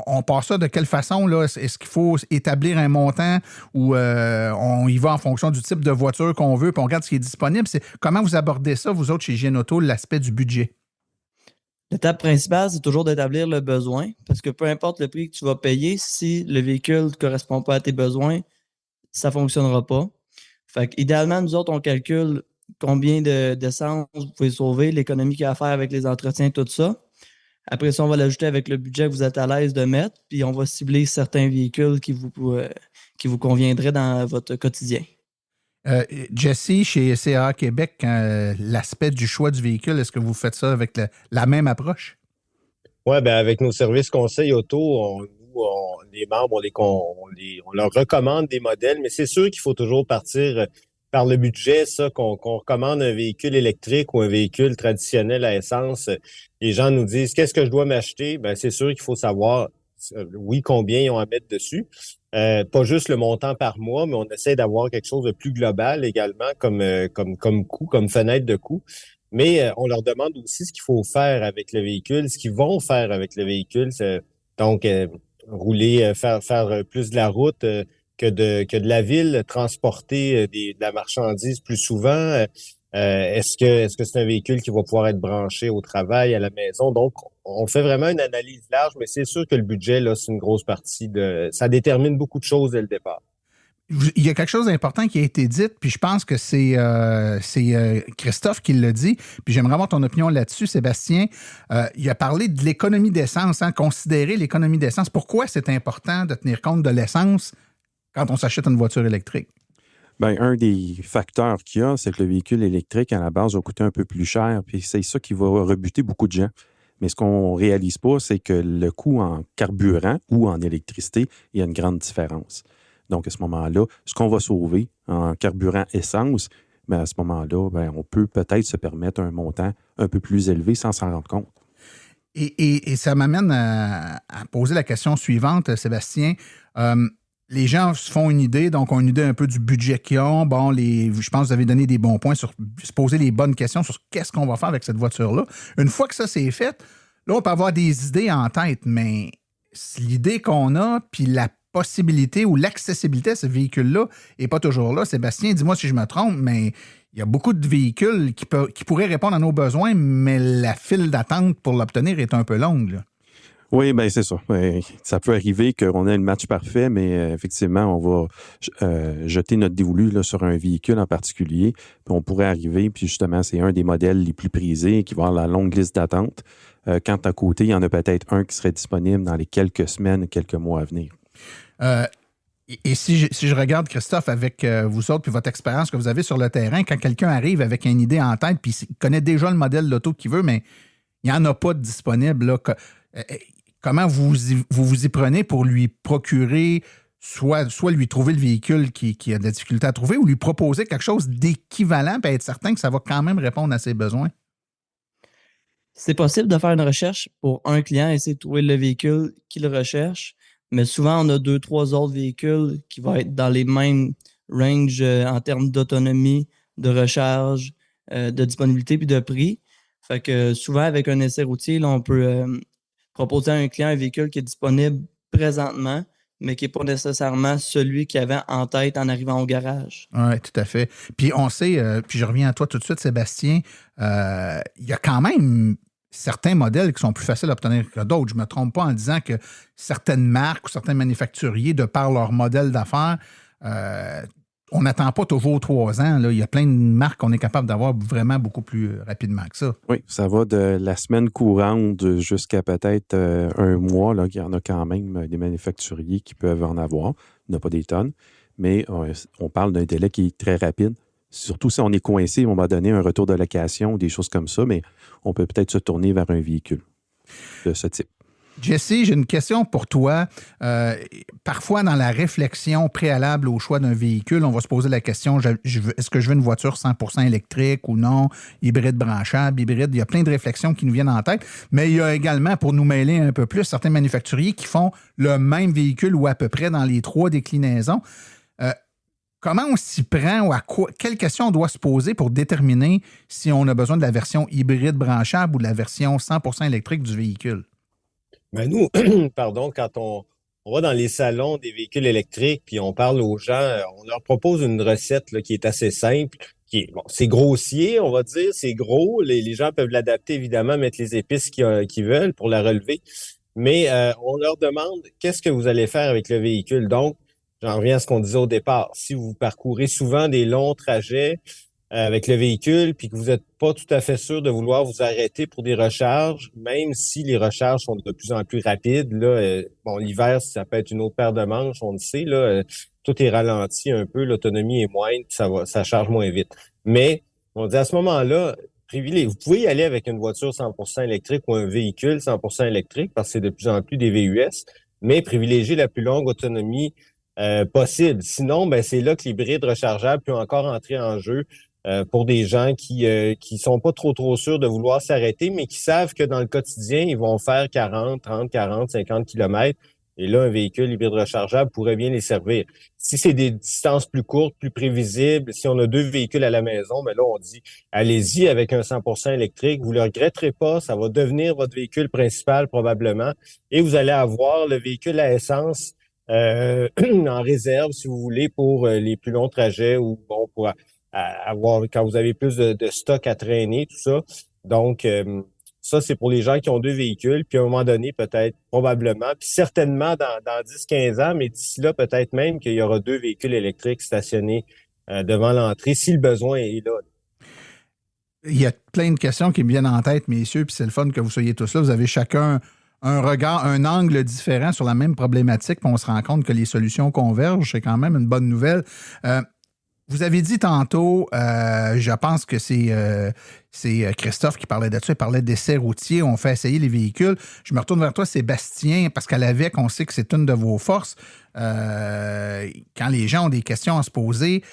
on passe ça de quelle façon, là? Est-ce qu'il faut établir un montant ou on y va en fonction du type de voiture qu'on veut puis on regarde ce qui est disponible? Comment vous abordez ça, vous autres, chez JN Auto, l'aspect du budget? L'étape principale, c'est toujours d'établir le besoin, parce que peu importe le prix que tu vas payer, si le véhicule ne correspond pas à tes besoins, ça ne fonctionnera pas. Fait idéalement, nous autres, on calcule combien d'essence vous pouvez sauver, l'économie qu'il y a à faire avec les entretiens, tout ça. Après ça, on va l'ajouter avec le budget que vous êtes à l'aise de mettre, puis on va cibler certains véhicules qui vous conviendraient dans votre quotidien. Jesse, chez CA Québec, l'aspect du choix du véhicule, est-ce que vous faites ça avec la même approche? Oui, ben avec nos services conseils auto, les membres, on leur recommande des modèles, mais c'est sûr qu'il faut toujours partir par le budget, ça, qu'on recommande un véhicule électrique ou un véhicule traditionnel à essence. Les gens nous disent, qu'est-ce que je dois m'acheter? Ben, c'est sûr qu'il faut savoir, oui, combien ils ont à mettre dessus. Pas juste le montant par mois, mais on essaie d'avoir quelque chose de plus global également, comme coût, comme fenêtre de coût. Mais on leur demande aussi ce qu'il faut faire avec le véhicule, ce qu'ils vont faire avec le véhicule. Donc, rouler, faire plus de la route que de la ville, transporter de la marchandise plus souvent. Est-ce que c'est un véhicule qui va pouvoir être branché au travail, à la maison? Donc, on fait vraiment une analyse large, mais c'est sûr que le budget, là, c'est une grosse partie ça détermine beaucoup de choses dès le départ. Il y a quelque chose d'important qui a été dit, puis je pense que c'est Christophe qui l'a dit, puis j'aimerais avoir ton opinion là-dessus, Sébastien. Il a parlé de l'économie d'essence, considérer l'économie d'essence. Pourquoi c'est important de tenir compte de l'essence quand on s'achète une voiture électrique? Bien, un des facteurs qu'il y a, c'est que le véhicule électrique, à la base, va coûter un peu plus cher, puis c'est ça qui va rebuter beaucoup de gens. Mais ce qu'on ne réalise pas, c'est que le coût en carburant ou en électricité, il y a une grande différence. Donc, à ce moment-là, ce qu'on va sauver en carburant essence, bien, à ce moment-là, bien, on peut peut-être se permettre un montant un peu plus élevé sans s'en rendre compte. Et ça m'amène à poser la question suivante, Sébastien. Les gens se font une idée, donc ont une idée un peu du budget qu'ils ont. Bon, je pense que vous avez donné des bons points sur se poser les bonnes questions sur qu'est-ce qu'on va faire avec cette voiture-là. Une fois que ça c'est fait, là, on peut avoir des idées en tête, mais l'idée qu'on a, puis la possibilité ou l'accessibilité à ce véhicule-là n'est pas toujours là. Sébastien, dis-moi si je me trompe, mais il y a beaucoup de véhicules qui pourraient répondre à nos besoins, mais la file d'attente pour l'obtenir est un peu longue, là. Oui, bien, c'est ça. Ça peut arriver qu'on ait le match parfait, mais effectivement, on va jeter notre dévolu là, sur un véhicule en particulier. Puis on pourrait arriver, puis justement, c'est un des modèles les plus prisés qui va avoir la longue liste d'attente. Quand à côté, il y en a peut-être un qui serait disponible dans les quelques semaines, quelques mois à venir. Et si je regarde, Christophe, avec vous autres, puis votre expérience que vous avez sur le terrain, quand quelqu'un arrive avec une idée en tête, puis il connaît déjà le modèle d'auto qu'il veut, mais il n'y en a pas de disponible, là, comment vous y prenez pour lui procurer, soit lui trouver le véhicule qui a de la difficulté à trouver, ou lui proposer quelque chose d'équivalent, puis être certain que ça va quand même répondre à ses besoins? C'est possible de faire une recherche pour un client, essayer de trouver le véhicule qu'il recherche, mais souvent, on a 2-3 autres véhicules qui vont être dans les mêmes ranges en termes d'autonomie, de recharge, de disponibilité puis de prix. Fait que souvent, avec un essai routier, là, on peut proposer à un client un véhicule qui est disponible présentement, mais qui n'est pas nécessairement celui qu'il avait en tête en arrivant au garage. Oui, tout à fait. Puis on sait, puis je reviens à toi tout de suite, Sébastien, il y a quand même certains modèles qui sont plus faciles à obtenir que d'autres. Je ne me trompe pas en disant que certaines marques ou certains manufacturiers, de par leur modèle d'affaires, on n'attend pas toujours 3 ans. Là. Il y a plein de marques qu'on est capable d'avoir vraiment beaucoup plus rapidement que ça. Oui, ça va de la semaine courante jusqu'à peut-être 1 mois. Là, il y en a quand même des manufacturiers qui peuvent en avoir. Il n'y en a pas des tonnes. Mais on parle d'un délai qui est très rapide. Surtout si on est coincé, on va donner un retour de location ou des choses comme ça, mais on peut peut-être se tourner vers un véhicule de ce type. Jesse, j'ai une question pour toi. Parfois, dans la réflexion préalable au choix d'un véhicule, on va se poser la question, est-ce que je veux une voiture 100% électrique ou non, hybride branchable, hybride? Il y a plein de réflexions qui nous viennent en tête, mais il y a également, pour nous mêler un peu plus, certains manufacturiers qui font le même véhicule ou à peu près dans les 3 déclinaisons. Comment on s'y prend ou quelles questions on doit se poser pour déterminer si on a besoin de la version hybride branchable ou de la version 100% électrique du véhicule? Ben nous, pardon, quand on va dans les salons des véhicules électriques puis on parle aux gens, on leur propose une recette là, qui est assez simple, c'est grossier, on va dire, c'est gros. Les gens peuvent l'adapter, évidemment, mettre les épices qu'ils veulent pour la relever. Mais on leur demande qu'est-ce que vous allez faire avec le véhicule. Donc, j'en reviens à ce qu'on disait au départ. Si vous parcourez souvent des longs trajets, avec le véhicule, puis que vous n'êtes pas tout à fait sûr de vouloir vous arrêter pour des recharges, même si les recharges sont de plus en plus rapides. Là, bon, l'hiver, ça peut être une autre paire de manches, on le sait, là, tout est ralenti un peu, l'autonomie est moindre, puis ça charge moins vite. Mais on dit à ce moment-là, vous pouvez y aller avec une voiture 100% électrique ou un véhicule 100% électrique, parce que c'est de plus en plus des VUS, mais privilégier la plus longue autonomie possible. Sinon, ben c'est là que l'hybride rechargeable peut encore entrer en jeu pour des gens qui sont pas trop sûrs de vouloir s'arrêter, mais qui savent que dans le quotidien, ils vont faire 40, 30, 40, 50 kilomètres. Et là, un véhicule hybride rechargeable pourrait bien les servir. Si c'est des distances plus courtes, plus prévisibles, si on a 2 véhicules à la maison, mais là, on dit, allez-y avec un 100% électrique. Vous le regretterez pas. Ça va devenir votre véhicule principal probablement. Et vous allez avoir le véhicule à essence en réserve, si vous voulez, pour les plus longs trajets ou bon, pour avoir quand vous avez plus de stock à traîner, tout ça. Donc, ça, c'est pour les gens qui ont 2 véhicules, puis à un moment donné, peut-être, probablement, puis certainement dans 10-15 ans, mais d'ici là, peut-être même qu'il y aura 2 véhicules électriques stationnés devant l'entrée, si le besoin est là. Il y a plein de questions qui me viennent en tête, messieurs, puis c'est le fun que vous soyez tous là. Vous avez chacun un regard, un angle différent sur la même problématique, puis on se rend compte que les solutions convergent. C'est quand même une bonne nouvelle. Vous avez dit tantôt, je pense que c'est Christophe qui parlait de ça, il parlait d'essais routiers, on fait essayer les véhicules. Je me retourne vers toi, Sébastien, parce qu'à l'AVEC, on sait que c'est une de vos forces. Quand les gens ont des questions à se poser,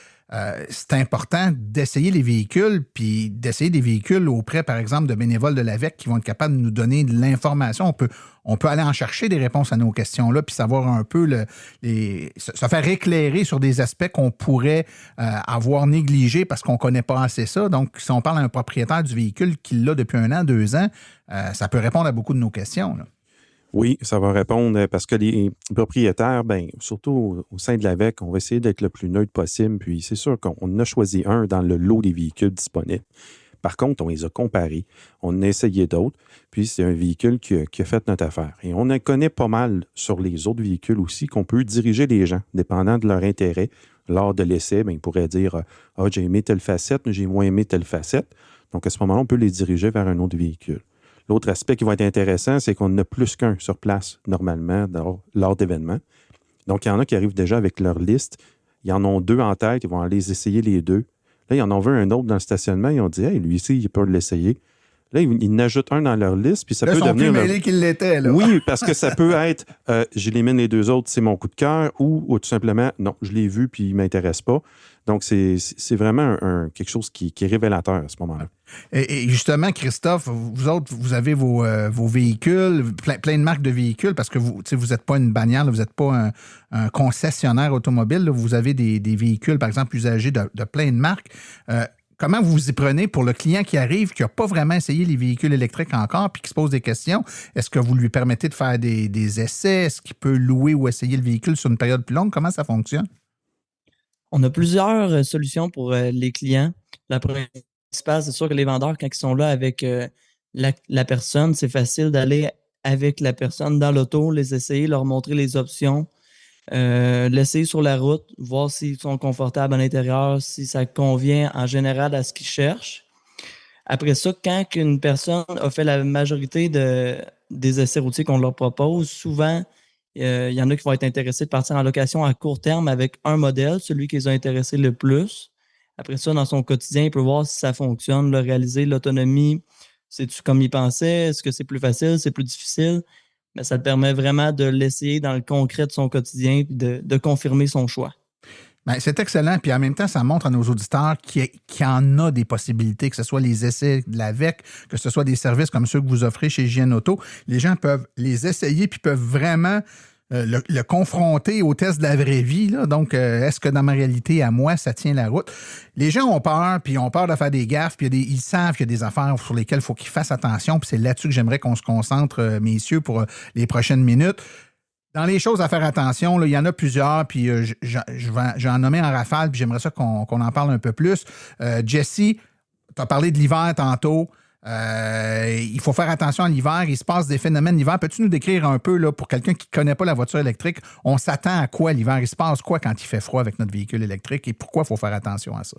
c'est important d'essayer les véhicules, puis d'essayer des véhicules auprès, par exemple, de bénévoles de l'AVEC qui vont être capables de nous donner de l'information. On peut aller en chercher des réponses à nos questions-là, puis savoir un peu se faire éclairer sur des aspects qu'on pourrait avoir négligés parce qu'on ne connaît pas assez ça. Donc, si on parle à un propriétaire du véhicule qui l'a depuis 1 an, 2 ans, ça peut répondre à beaucoup de nos questions, là. Oui, ça va répondre parce que les propriétaires, bien, surtout au sein de l'AVEC, on va essayer d'être le plus neutre possible. Puis c'est sûr qu'on en a choisi un dans le lot des véhicules disponibles. Par contre, on les a comparés. On a essayé d'autres. Puis c'est un véhicule qui a fait notre affaire. Et on en connaît pas mal sur les autres véhicules aussi qu'on peut diriger les gens, dépendant de leur intérêt. Lors de l'essai, bien, ils pourraient dire « Ah, j'ai aimé telle facette, j'ai moins aimé telle facette. » Donc à ce moment-là, on peut les diriger vers un autre véhicule. L'autre aspect qui va être intéressant, c'est qu'on en a plus qu'un sur place, normalement, lors d'événements. Donc, il y en a qui arrivent déjà avec leur liste. Ils en ont 2 en tête, ils vont aller essayer les 2. Là, ils en ont vu un autre dans le stationnement, ils ont dit « Hey, lui ici, il peut l'essayer. » Là, ils en ajoutent un dans leur liste, puis ça peut devenir... Ils sont plus mêlés qu'ils l'étaient, là. Oui, parce que ça peut être j'élimine les 2 autres, c'est mon coup de cœur, ou tout simplement, non, je l'ai vu, puis il ne m'intéresse pas. Donc, c'est vraiment quelque chose qui est révélateur à ce moment-là. Et justement, Christophe, vous autres, vous avez vos véhicules, plein de marques de véhicules, parce que vous n'êtes pas une bannière, là, vous n'êtes pas un concessionnaire automobile, là, vous avez des véhicules, par exemple, usagés de plein de marques. Comment vous vous y prenez pour le client qui arrive, qui n'a pas vraiment essayé les véhicules électriques encore, puis qui se pose des questions? Est-ce que vous lui permettez de faire des essais? Est-ce qu'il peut louer ou essayer le véhicule sur une période plus longue? Comment ça fonctionne? On a plusieurs solutions pour les clients. La principale, c'est sûr que les vendeurs, quand ils sont là avec la personne, c'est facile d'aller avec la personne dans l'auto, les essayer, leur montrer les options, l'essayer sur la route, voir s'ils sont confortables à l'intérieur, si ça convient en général à ce qu'ils cherchent. Après ça, quand une personne a fait la majorité des essais routiers qu'on leur propose, souvent, il y en a qui vont être intéressés de partir en location à court terme avec un modèle, celui qui les a intéressés le plus. Après ça, dans son quotidien, il peut voir si ça fonctionne, le réaliser, l'autonomie. C'est-tu comme il pensait? Est-ce que c'est plus facile? C'est plus difficile? Mais ça te permet vraiment de l'essayer dans le concret de son quotidien et de confirmer son choix. Bien, c'est excellent. Puis en même temps, ça montre à nos auditeurs qu'il y en a des possibilités, que ce soit les essais de l'AVEC, que ce soit des services comme ceux que vous offrez chez JN Auto. Les gens peuvent les essayer puis peuvent vraiment le confronter au test de la vraie vie, là. Donc, est-ce que dans ma réalité, à moi, ça tient la route? Les gens ont peur, puis ils ont peur de faire des gaffes, puis ils savent qu'il y a des affaires sur lesquelles il faut qu'ils fassent attention, puis c'est là-dessus que j'aimerais qu'on se concentre, messieurs, pour les prochaines minutes. Dans les choses à faire attention, là, il y en a plusieurs, puis je vais en nommer en rafale, puis j'aimerais ça qu'on en parle un peu plus. Jesse, tu as parlé de l'hiver tantôt. Il faut faire attention à l'hiver. Il se passe des phénomènes l'hiver. Peux-tu nous décrire un peu, là, pour quelqu'un qui ne connaît pas la voiture électrique, on s'attend à quoi l'hiver? Il se passe quoi quand il fait froid avec notre véhicule électrique et pourquoi il faut faire attention à ça?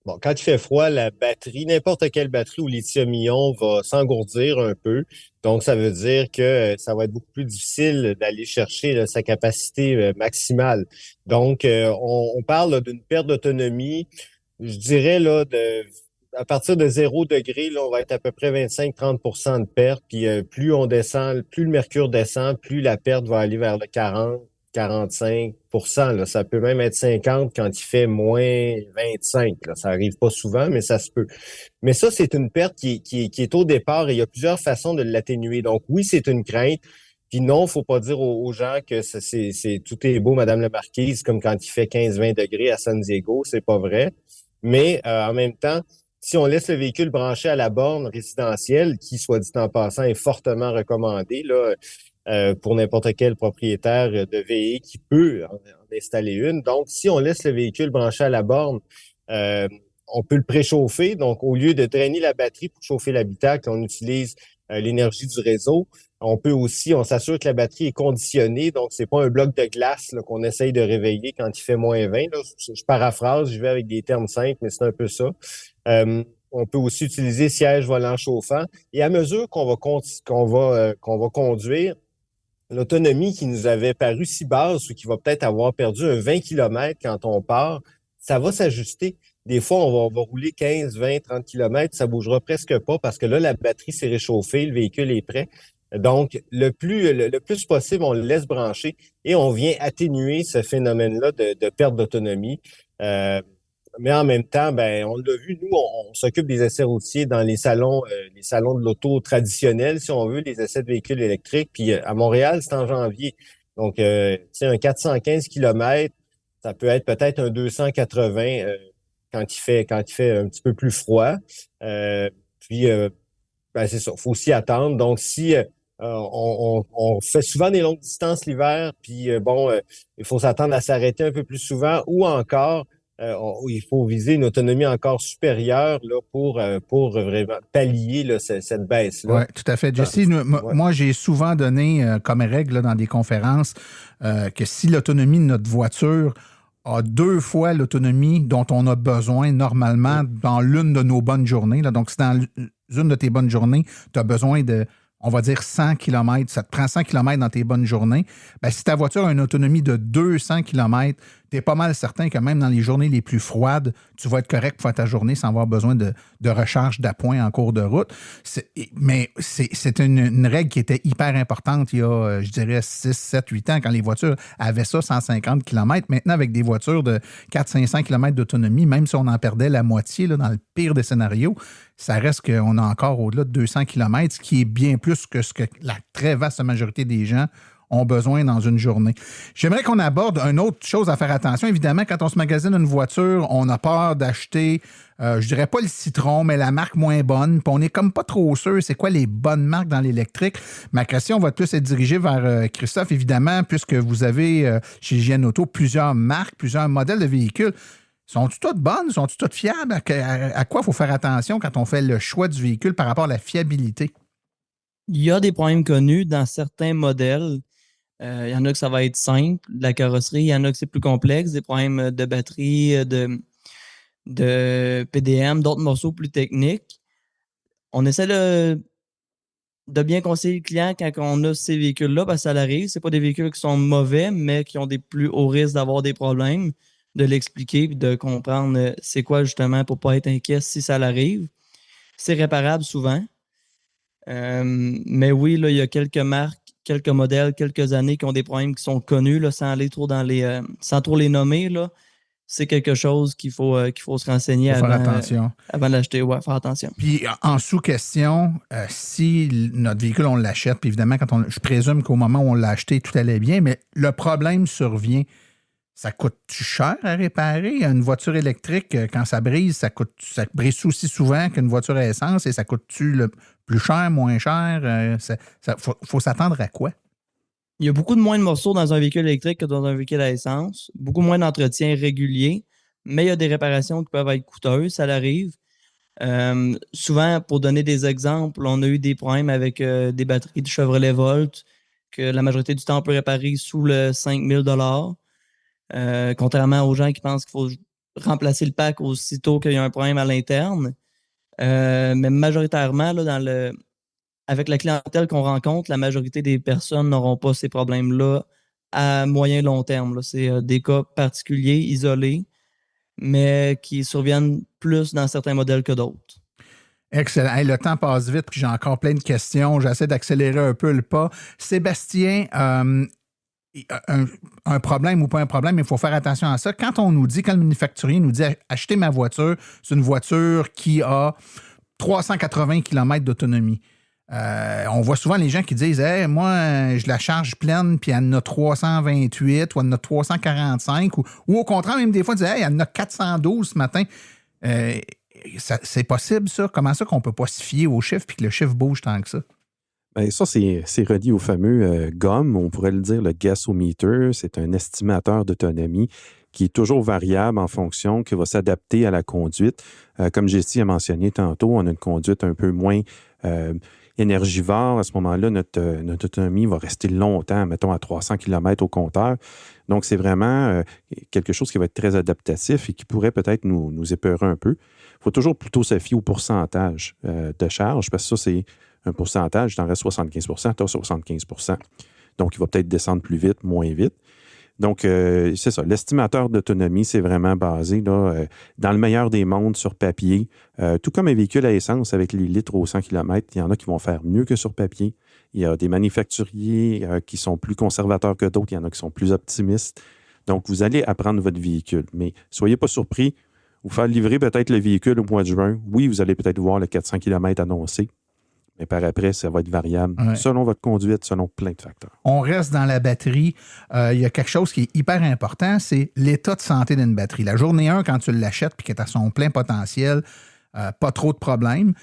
Bon, quand il fait froid, la batterie, n'importe quelle batterie au lithium-ion va s'engourdir un peu. Donc, ça veut dire que ça va être beaucoup plus difficile d'aller chercher là, sa capacité maximale. Donc, on parle là, d'une perte d'autonomie, je dirais là, à partir de 0 degré, là, on va être à peu près 25-30% de perte. Puis plus on descend, plus le mercure descend, plus la perte va aller vers le 40-45%. Là. Ça peut même être 50 quand il fait moins 25. Là. Ça arrive pas souvent, mais ça se peut. Mais ça, c'est une perte qui est au départ et il y a plusieurs façons de l'atténuer. Donc oui, c'est une crainte. Puis non, faut pas dire aux gens que tout est beau, Madame la Marquise, comme quand il fait 15-20 degrés à San Diego. C'est pas vrai. Mais en même temps, si on laisse le véhicule branché à la borne résidentielle, qui, soit dit en passant, est fortement recommandé là, pour n'importe quel propriétaire de VE qui peut en installer une. Donc, si on laisse le véhicule branché à la borne, on peut le préchauffer. Donc, au lieu de drainer la batterie pour chauffer l'habitacle, on utilise l'énergie du réseau. On peut aussi, on s'assure que la batterie est conditionnée, donc c'est pas un bloc de glace là, qu'on essaye de réveiller quand il fait moins 20. Là. Je paraphrase, je vais avec des termes simples, mais c'est un peu ça. On peut aussi utiliser siège volant chauffant. Et à mesure qu'on va conduire, l'autonomie qui nous avait paru si basse ou qui va peut-être avoir perdu un 20 km quand on part, ça va s'ajuster. Des fois, on va rouler 15, 20, 30 km, ça bougera presque pas parce que là, la batterie s'est réchauffée, le véhicule est prêt. Donc, le plus possible, on le laisse brancher et on vient atténuer ce phénomène-là de perte d'autonomie. Mais en même temps, ben, on l'a vu, nous, on s'occupe des essais routiers dans les salons de l'auto traditionnels, si on veut, les essais de véhicules électriques. Puis à Montréal, c'est en janvier. Donc, c'est un 415 km, ça peut être peut-être un 280 quand il fait un petit peu plus froid. Puis, ben, c'est ça, faut aussi attendre. Donc, si on fait souvent des longues distances l'hiver, puis il faut s'attendre à s'arrêter un peu plus souvent, ou encore il faut viser une autonomie encore supérieure là, pour vraiment pallier là, cette baisse-là. Oui, tout à fait. Jesse, moi, j'ai souvent donné comme règle là, dans des conférences que si l'autonomie de notre voiture a 2 fois l'autonomie dont on a besoin normalement dans l'une de nos bonnes journées, là, donc si dans une de tes bonnes journées, tu as besoin de, on va dire 100 km, ça te prend 100 km dans tes bonnes journées, ben, si ta voiture a une autonomie de 200 km, tu es pas mal certain que même dans les journées les plus froides, tu vas être correct pour faire ta journée sans avoir besoin de recharge d'appoint en cours de route. Mais c'est une règle qui était hyper importante il y a, je dirais, 6, 7, 8 ans, quand les voitures avaient ça, 150 km. Maintenant, avec des voitures de 400-500 km d'autonomie, même si on en perdait la moitié là, dans le pire des scénarios, ça reste qu'on a encore au-delà de 200 km, ce qui est bien plus que ce que la très vaste majorité des gens ont besoin dans une journée. J'aimerais qu'on aborde une autre chose à faire attention. Évidemment, quand on se magasine une voiture, on a peur d'acheter, je dirais pas le citron, mais la marque moins bonne. Puis on n'est comme pas trop sûr c'est quoi les bonnes marques dans l'électrique. Ma question va plus être dirigée vers Christophe, évidemment, puisque vous avez chez Hygiène Auto plusieurs marques, plusieurs modèles de véhicules. Sont-tu toutes bonnes? Sont-tu toutes fiables? À quoi il faut faire attention quand on fait le choix du véhicule par rapport à la fiabilité? Il y a des problèmes connus dans certains modèles. Il y en a que ça va être simple, de la carrosserie. Il y en a que c'est plus complexe, des problèmes de batterie, de PDM, d'autres morceaux plus techniques. On essaie de bien conseiller le client quand on a ces véhicules-là, parce que ça l'arrive. Ce pas des véhicules qui sont mauvais, mais qui ont des plus hauts risques d'avoir des problèmes, de l'expliquer et de comprendre c'est quoi justement pour ne pas être inquiet si ça l'arrive. C'est réparable souvent. Mais oui, là, il y a quelques marques, quelques modèles, quelques années qui ont des problèmes qui sont connus, là, sans aller trop sans trop les nommer, là. C'est quelque chose qu'il faut se renseigner avant d'acheter. Ouais, faire attention. Puis en sous-question, si notre véhicule, on l'achète, puis évidemment, je présume qu'au moment où on l'a acheté, tout allait bien, mais le problème survient. Ça coûte-tu cher à réparer? Une voiture électrique, quand ça brise, ça brise aussi souvent qu'une voiture à essence, et ça coûte-tu plus cher, moins cher? Faut s'attendre à quoi? Il y a beaucoup de moins de morceaux dans un véhicule électrique que dans un véhicule à essence. Beaucoup moins d'entretien régulier, mais il y a des réparations qui peuvent être coûteuses, ça l'arrive. Souvent, pour donner des exemples, on a eu des problèmes avec des batteries de Chevrolet Volt que la majorité du temps, on peut réparer sous le 5 000 $. Contrairement aux gens qui pensent qu'il faut remplacer le pack aussitôt qu'il y a un problème à l'interne. Mais majoritairement, là, avec la clientèle qu'on rencontre, la majorité des personnes n'auront pas ces problèmes-là à moyen et long terme. Là. C'est des cas particuliers, isolés, mais qui surviennent plus dans certains modèles que d'autres. Excellent. Hey, le temps passe vite, puis j'ai encore plein de questions. J'essaie d'accélérer un peu le pas. Sébastien, un problème ou pas un problème, il faut faire attention à ça. Quand le manufacturier nous dit « Achetez ma voiture », c'est une voiture qui a 380 km d'autonomie. On voit souvent les gens qui disent hey, « Moi, je la charge pleine, puis elle en a 328 ou elle en a 345. » Ou au contraire, même des fois, ils disent « Hey, elle en a 412 ce matin. » C'est possible, ça? Comment ça qu'on ne peut pas se fier aux chiffres puis que le chiffre bouge tant que ça? Bien, ça, c'est relié au fameux GOM, on pourrait le dire le gasometer. C'est un estimateur d'autonomie qui est toujours variable en fonction, qui va s'adapter à la conduite. Comme Jessie a mentionné tantôt, on a une conduite un peu moins énergivore. À ce moment-là, notre autonomie va rester longtemps, mettons à 300 km au compteur. Donc, c'est vraiment quelque chose qui va être très adaptatif et qui pourrait peut-être nous épeurer un peu. Il faut toujours plutôt se fier au pourcentage de charge, parce que ça, c'est un pourcentage, il t'en reste 75 %, tu as 75 %. Donc, il va peut-être descendre plus vite, moins vite. Donc, c'est ça. L'estimateur d'autonomie, c'est vraiment basé là, dans le meilleur des mondes sur papier. Tout comme un véhicule à essence avec les litres au 100 km, il y en a qui vont faire mieux que sur papier. Il y a des manufacturiers qui sont plus conservateurs que d'autres. Il y en a qui sont plus optimistes. Donc, vous allez apprendre votre véhicule. Mais soyez pas surpris. Vous faire livrer peut-être le véhicule au mois de juin. Oui, vous allez peut-être voir le 400 km annoncé. Mais par après, ça va être variable selon votre conduite, selon plein de facteurs. On reste dans la batterie. Il y a quelque chose qui est hyper important, c'est l'état de santé d'une batterie. La journée 1, quand tu l'achètes et qu'elle est à son plein potentiel, pas trop de problèmes.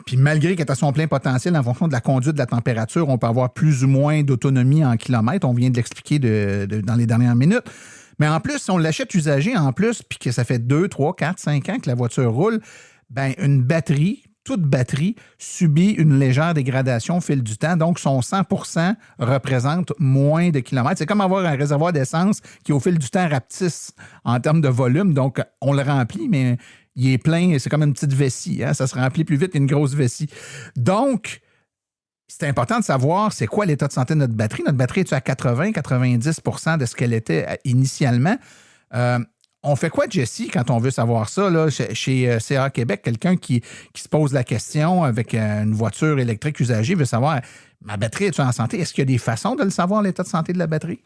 Puis malgré qu'elle est à son plein potentiel, en fonction de la conduite, de la température, on peut avoir plus ou moins d'autonomie en kilomètres. On vient de l'expliquer dans les dernières minutes. Mais en plus, si on l'achète usagé en plus, puis que ça fait 2, 3, 4, 5 ans que la voiture roule, ben une batterie, toute batterie subit une légère dégradation au fil du temps. Donc, son 100 % représente moins de kilomètres. C'est comme avoir un réservoir d'essence qui, au fil du temps, rapetisse en termes de volume. Donc, on le remplit, mais il est plein. C'est comme une petite vessie. Hein? Ça se remplit plus vite qu'une grosse vessie. Donc, c'est important de savoir c'est quoi l'état de santé de notre batterie. Notre batterie est à 80-90 % de ce qu'elle était initialement. On fait quoi, Jessie, quand on veut savoir ça? Là, chez CA Québec, quelqu'un qui se pose la question avec une voiture électrique usagée veut savoir, ma batterie est-tu en santé? Est-ce qu'il y a des façons de le savoir, l'état de santé de la batterie?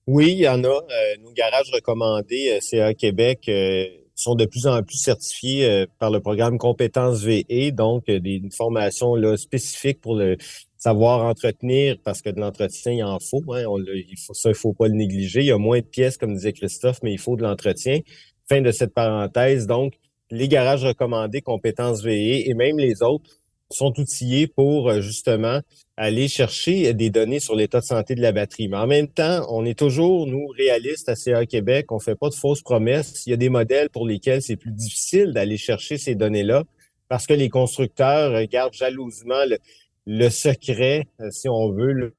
Oui, il y en a. Nos garages recommandés CA Québec sont de plus en plus certifiés par le programme Compétences VE, donc une formation là, spécifique pour le savoir entretenir, parce que de l'entretien, il en faut. Hein, il faut pas le négliger. Il y a moins de pièces, comme disait Christophe, mais il faut de l'entretien. Fin de cette parenthèse. Donc, les garages recommandés Compétences VE et même les autres sont outillés pour justement aller chercher des données sur l'état de santé de la batterie. Mais en même temps, on est toujours, nous, réalistes à CA Québec. On fait pas de fausses promesses. Il y a des modèles pour lesquels c'est plus difficile d'aller chercher ces données-là parce que les constructeurs gardent jalousement le secret, si on veut,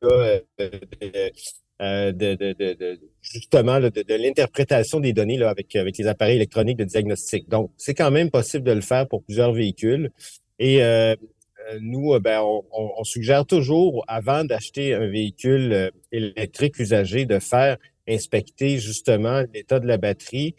justement de l'interprétation des données là, avec les appareils électroniques de diagnostic. Donc, c'est quand même possible de le faire pour plusieurs véhicules. Et nous, on suggère toujours, avant d'acheter un véhicule électrique usagé, de faire inspecter justement l'état de la batterie.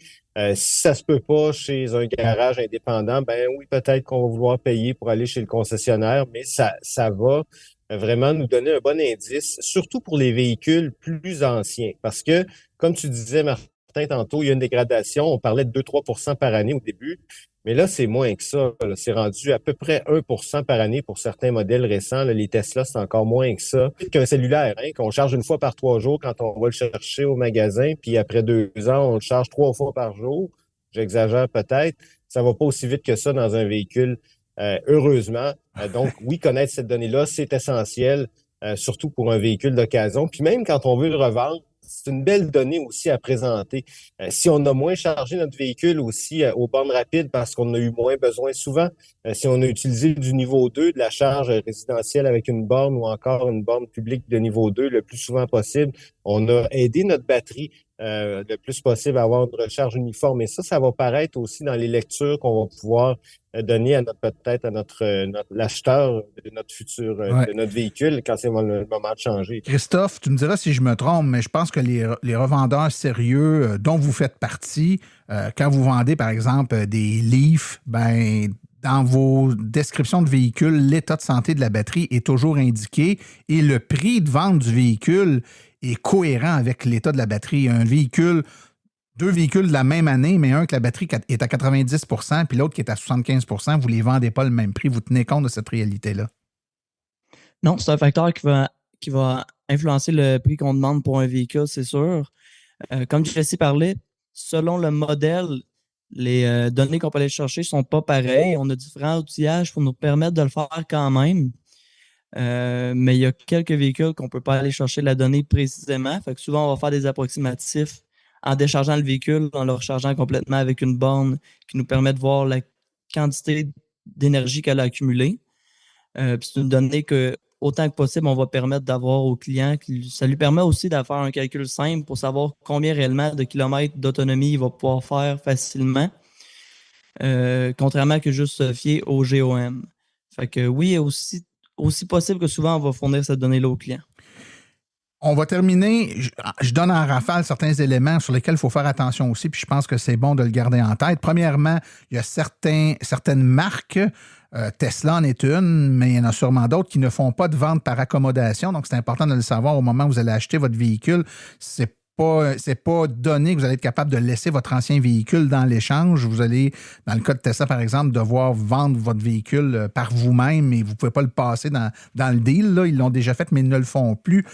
Si ça se peut pas chez un garage indépendant, ben oui, peut-être qu'on va vouloir payer pour aller chez le concessionnaire, mais ça va vraiment nous donner un bon indice, surtout pour les véhicules plus anciens. Parce que, comme tu disais, Martin, tantôt, il y a une dégradation. On parlait de 2-3 % par année au début. Mais là, c'est moins que ça. Là. C'est rendu à peu près 1 % par année pour certains modèles récents. Là, les Tesla, c'est encore moins que ça. Qu'un cellulaire, hein, qu'on charge une fois par 3 jours quand on va le chercher au magasin, puis après 2 ans, on le charge 3 fois par jour. J'exagère peut-être. Ça va pas aussi vite que ça dans un véhicule, heureusement. Donc, oui, connaître cette donnée-là, c'est essentiel, surtout pour un véhicule d'occasion. Puis même quand on veut le revendre, c'est une belle donnée aussi à présenter. Si on a moins chargé notre véhicule aussi aux bornes rapides parce qu'on a eu moins besoin souvent, si on a utilisé du niveau 2 de la charge résidentielle avec une borne ou encore une borne publique de niveau 2 le plus souvent possible, On a aidé notre batterie le plus possible à avoir une recharge uniforme. Et ça va paraître aussi dans les lectures qu'on va pouvoir donner à peut-être à l'acheteur de notre futur, de notre véhicule quand c'est le moment de changer. Christophe, tu me diras si je me trompe, mais je pense que les revendeurs sérieux dont vous faites partie, quand vous vendez, par exemple, des Leaf, dans vos descriptions de véhicule, l'état de santé de la batterie est toujours indiqué et le prix de vente du véhicule est cohérent avec l'état de la batterie. Deux véhicules de la même année, mais un que la batterie est à 90 % puis l'autre qui est à 75 % vous ne les vendez pas le même prix. Vous tenez compte de cette réalité-là? Non, c'est un facteur qui va influencer le prix qu'on demande pour un véhicule, c'est sûr. Comme Jesse parlait, selon le modèle, les données qu'on peut aller chercher ne sont pas pareilles. On a différents outillages pour nous permettre de le faire quand même. Mais il y a quelques véhicules qu'on ne peut pas aller chercher la donnée précisément. Fait que souvent, on va faire des approximatifs en déchargeant le véhicule, en le rechargeant complètement avec une borne qui nous permet de voir la quantité d'énergie qu'elle a accumulée. C'est une donnée que, autant que possible, on va permettre d'avoir au client. Ça lui permet aussi de faire un calcul simple pour savoir combien réellement de kilomètres d'autonomie il va pouvoir faire facilement, contrairement que juste se fier au GOM. Fait que oui, aussi possible que souvent, on va fournir cette donnée-là au client. On va terminer. Je donne en rafale certains éléments sur lesquels il faut faire attention aussi, puis je pense que c'est bon de le garder en tête. Premièrement, il y a certaines marques, Tesla en est une, mais il y en a sûrement d'autres qui ne font pas de vente par accommodation. Donc, c'est important de le savoir au moment où vous allez acheter votre véhicule. C'est pas donné que vous allez être capable de laisser votre ancien véhicule dans l'échange. Vous allez, dans le cas de Tesla, par exemple, devoir vendre votre véhicule par vous-même et vous ne pouvez pas le passer dans le deal. Là. Ils l'ont déjà fait, mais ils ne le font plus.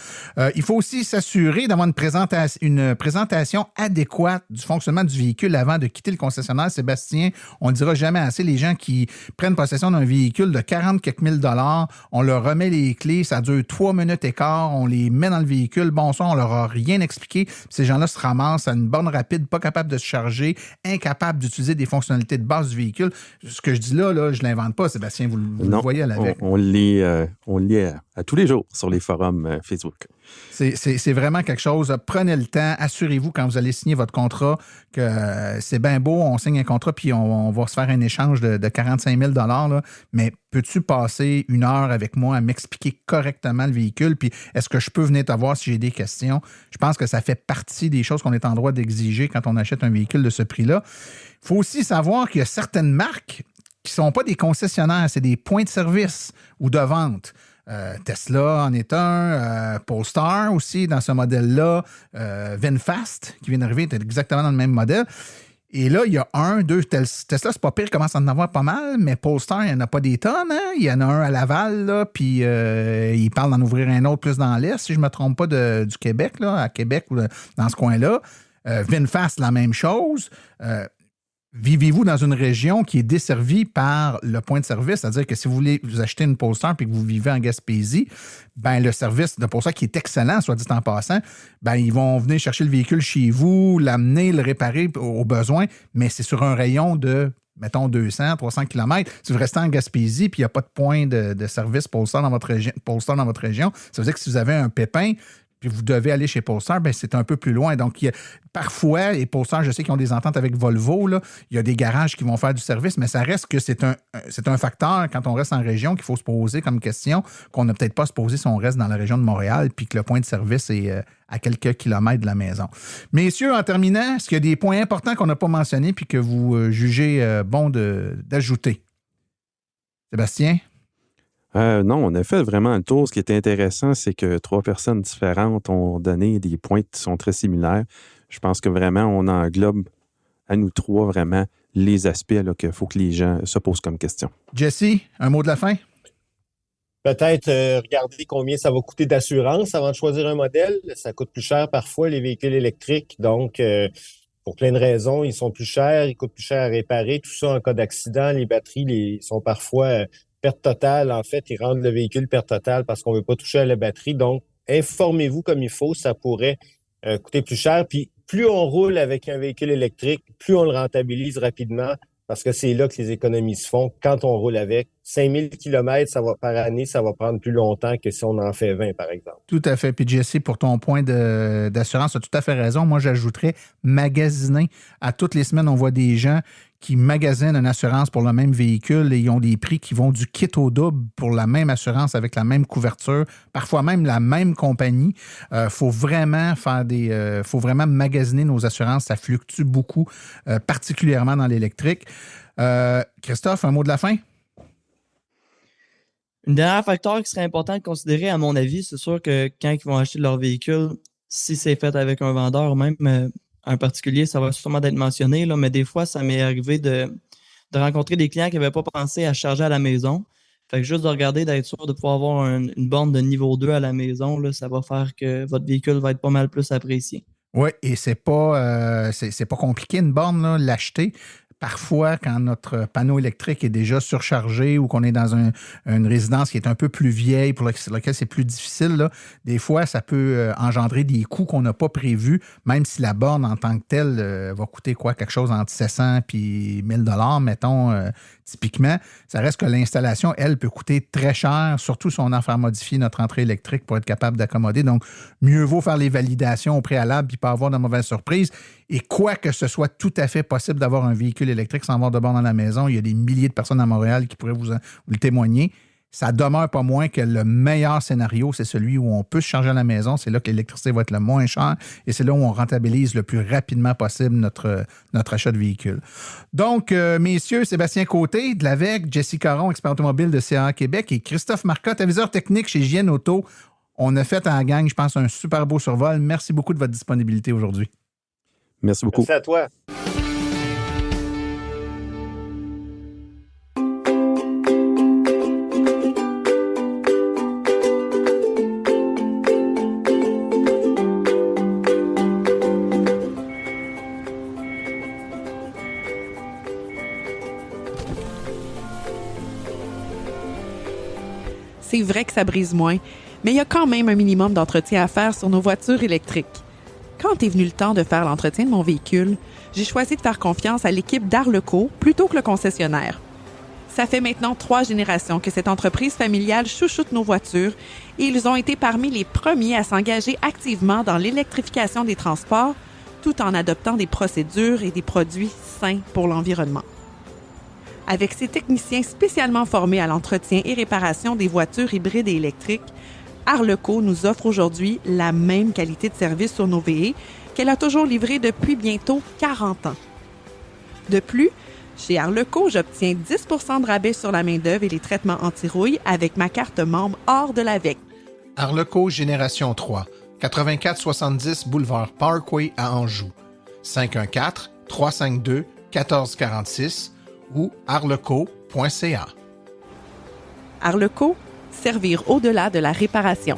Il faut aussi s'assurer d'avoir une présentation adéquate du fonctionnement du véhicule avant de quitter le concessionnaire. Sébastien, on ne le dira jamais assez, les gens qui prennent possession d'un véhicule de 40 quelques mille dollars, on leur remet les clés, ça dure 3 minutes et quart, on les met dans le véhicule, bon sang, on leur a rien expliqué. Ces gens-là se ramassent à une borne rapide, pas capable de se charger, incapable d'utiliser des fonctionnalités de base du véhicule. Ce que je dis là je ne l'invente pas, Sébastien, vous le voyez à l'avec. On lit à tous les jours sur les forums Facebook. C'est vraiment quelque chose. Prenez le temps, assurez-vous quand vous allez signer votre contrat que c'est bien beau, on signe un contrat puis on va se faire un échange de 45 000 $, mais peux-tu passer 1 heure avec moi à m'expliquer correctement le véhicule, puis est-ce que je peux venir te voir si j'ai des questions? Je pense que ça fait partie des choses qu'on est en droit d'exiger quand on achète un véhicule de ce prix-là. Il faut aussi savoir qu'il y a certaines marques qui ne sont pas des concessionnaires, c'est des points de service ou de vente. Tesla en est un, Polestar aussi dans ce modèle-là, VinFast qui vient d'arriver, est exactement dans le même modèle. Et là, il y a Tesla, c'est pas pire, il commence à en avoir pas mal, mais Polestar, il n'y en a pas des tonnes. Hein? Il y en a un à Laval, là, puis il parle d'en ouvrir un autre plus dans l'Est, si je ne me trompe pas, du Québec, là, à Québec ou dans ce coin-là. VinFast, la même chose. Vivez-vous dans une région qui est desservie par le point de service, c'est-à-dire que si vous voulez vous acheter une Polestar et que vous vivez en Gaspésie, le service de Polestar qui est excellent, soit dit en passant, ils vont venir chercher le véhicule chez vous, l'amener, le réparer au besoin, mais c'est sur un rayon de, mettons, 200, 300 km. Si vous restez en Gaspésie puis il n'y a pas de point de service Polestar dans votre région, ça veut dire que si vous avez un pépin, puis vous devez aller chez Polestar, c'est un peu plus loin. Donc, parfois, et Polestar, je sais qu'ils ont des ententes avec Volvo, là, il y a des garages qui vont faire du service, mais ça reste que c'est un facteur, quand on reste en région, qu'il faut se poser comme question, qu'on n'a peut-être pas à se poser si on reste dans la région de Montréal, puis que le point de service est à quelques kilomètres de la maison. Messieurs, en terminant, est-ce qu'il y a des points importants qu'on n'a pas mentionnés puis que vous jugez bon d'ajouter? Sébastien? Non, on a fait vraiment le tour. Ce qui était intéressant, c'est que 3 personnes différentes ont donné des points qui sont très similaires. Je pense que vraiment, on englobe à nous 3 vraiment les aspects qu'il faut que les gens se posent comme question. Jesse, un mot de la fin? Peut-être regarder combien ça va coûter d'assurance avant de choisir un modèle. Ça coûte plus cher parfois, les véhicules électriques. Donc, pour plein de raisons, ils sont plus chers, ils coûtent plus cher à réparer. Tout ça en cas d'accident. Les batteries sont parfois... perte totale, en fait, ils rendent le véhicule perte totale parce qu'on ne veut pas toucher à la batterie. Donc, informez-vous comme il faut, ça pourrait coûter plus cher. Puis, plus on roule avec un véhicule électrique, plus on le rentabilise rapidement parce que c'est là que les économies se font quand on roule avec. 5000 km par année, ça va prendre plus longtemps que si on en fait 20, par exemple. Tout à fait. Puis Jesse, pour ton point d'assurance, tu as tout à fait raison. Moi, j'ajouterais magasiner. À toutes les semaines, on voit des gens qui magasinent une assurance pour le même véhicule et ils ont des prix qui vont du kit au double pour la même assurance avec la même couverture, parfois même la même compagnie. Faut vraiment faut vraiment magasiner nos assurances. Ça fluctue beaucoup, particulièrement dans l'électrique. Christophe, un mot de la fin? Un dernier facteur qui serait important de considérer, à mon avis, c'est sûr que quand ils vont acheter leur véhicule, si c'est fait avec un vendeur ou même un particulier, ça va sûrement être mentionné, là, mais des fois, ça m'est arrivé de rencontrer des clients qui n'avaient pas pensé à charger à la maison. Fait que juste de regarder, d'être sûr de pouvoir avoir une borne de niveau 2 à la maison, là, ça va faire que votre véhicule va être pas mal plus apprécié. Oui, et c'est pas compliqué une borne, là, l'acheter. Parfois, quand notre panneau électrique est déjà surchargé ou qu'on est dans une résidence qui est un peu plus vieille, pour laquelle c'est plus difficile, là, des fois, ça peut engendrer des coûts qu'on n'a pas prévus, même si la borne en tant que telle va coûter quelque chose entre 700 et 1000 $, mettons, typiquement. Ça reste que l'installation, elle, peut coûter très cher, surtout si on a à faire modifier notre entrée électrique pour être capable d'accommoder. Donc, mieux vaut faire les validations au préalable puis pas avoir de mauvaises surprises. Et quoi que ce soit tout à fait possible d'avoir un véhicule électrique sans avoir de borne à la maison, il y a des milliers de personnes à Montréal qui pourraient vous le témoigner. Ça demeure pas moins que le meilleur scénario, c'est celui où on peut se charger à la maison. C'est là que l'électricité va être le moins cher et c'est là où on rentabilise le plus rapidement possible notre achat de véhicule. Donc, messieurs, Sébastien Côté de l'AVEC, Jessie Caron, expert automobile de CA Québec et Christophe Marcotte, aviseur technique chez JN Auto. On a fait en gang, je pense, un super beau survol. Merci beaucoup de votre disponibilité aujourd'hui. Merci beaucoup. Merci à toi. C'est vrai que ça brise moins, mais il y a quand même un minimum d'entretien à faire sur nos voitures électriques. Quand est venu le temps de faire l'entretien de mon véhicule, j'ai choisi de faire confiance à l'équipe d'Arleco plutôt que le concessionnaire. Ça fait maintenant 3 générations que cette entreprise familiale chouchoute nos voitures et ils ont été parmi les premiers à s'engager activement dans l'électrification des transports tout en adoptant des procédures et des produits sains pour l'environnement. Avec ses techniciens spécialement formés à l'entretien et réparation des voitures hybrides et électriques, Arleco nous offre aujourd'hui la même qualité de service sur nos VE qu'elle a toujours livré depuis bientôt 40 ans. De plus, chez Arleco, j'obtiens 10 % de rabais sur la main-d'œuvre et les traitements anti-rouille avec ma carte membre hors de l'AVEC. Arleco Génération 3, 8470 Boulevard Parkway à Anjou. 514-352-1446 ou arleco.ca. Arleco, servir au-delà de la réparation.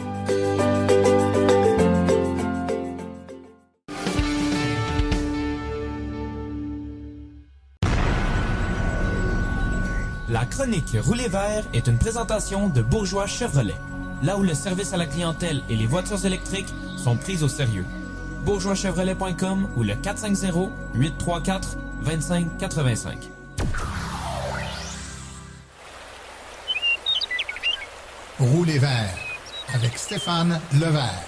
La chronique Rouler vert est une présentation de Bourgeois Chevrolet, là où le service à la clientèle et les voitures électriques sont prises au sérieux. bourgeoischevrolet.com ou le 450-834-2585. Rouler vert avec Stéphane Levert.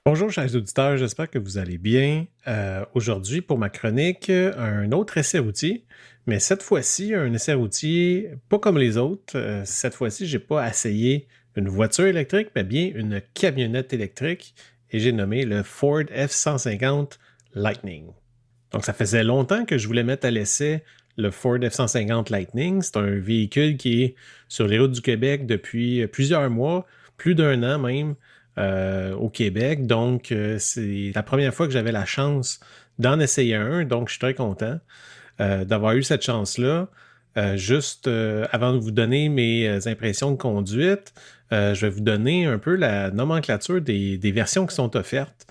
Bonjour chers auditeurs, j'espère que vous allez bien. Aujourd'hui, pour ma chronique, un autre essai routier, mais cette fois-ci, un essai routier pas comme les autres. Cette fois-ci, j'ai pas essayé une voiture électrique, mais bien une camionnette électrique, et j'ai nommé le Ford F-150 Lightning. Donc ça faisait longtemps que je voulais mettre à l'essai le Ford F-150 Lightning. C'est un véhicule qui est sur les routes du Québec depuis plusieurs mois, plus d'1 an même, au Québec. Donc, c'est la première fois que j'avais la chance d'en essayer un. Donc, je suis très content d'avoir eu cette chance-là. Juste avant de vous donner mes impressions de conduite, je vais vous donner un peu la nomenclature des versions qui sont offertes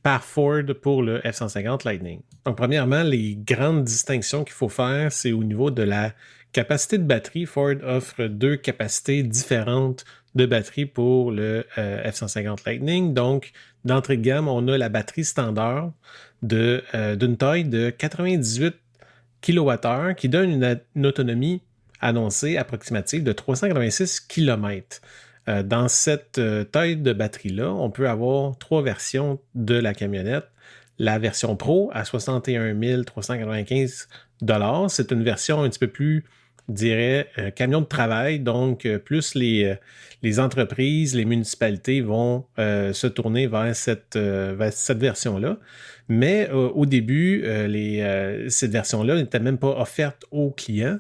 par Ford pour le F-150 Lightning. Donc, premièrement, les grandes distinctions qu'il faut faire, c'est au niveau de la capacité de batterie. Ford offre 2 capacités différentes de batterie pour le F-150 Lightning. Donc, d'entrée de gamme, on a la batterie standard d'une taille de 98 kWh qui donne une autonomie annoncée approximative de 386 km. Dans cette taille de batterie-là, on peut avoir 3 versions de la camionnette. La version Pro à 61 395 $. C'est une version un petit peu plus, je dirais, camion de travail. Donc, plus les entreprises, les municipalités vont se tourner vers cette version-là. Mais au début, cette version-là n'était même pas offerte aux clients,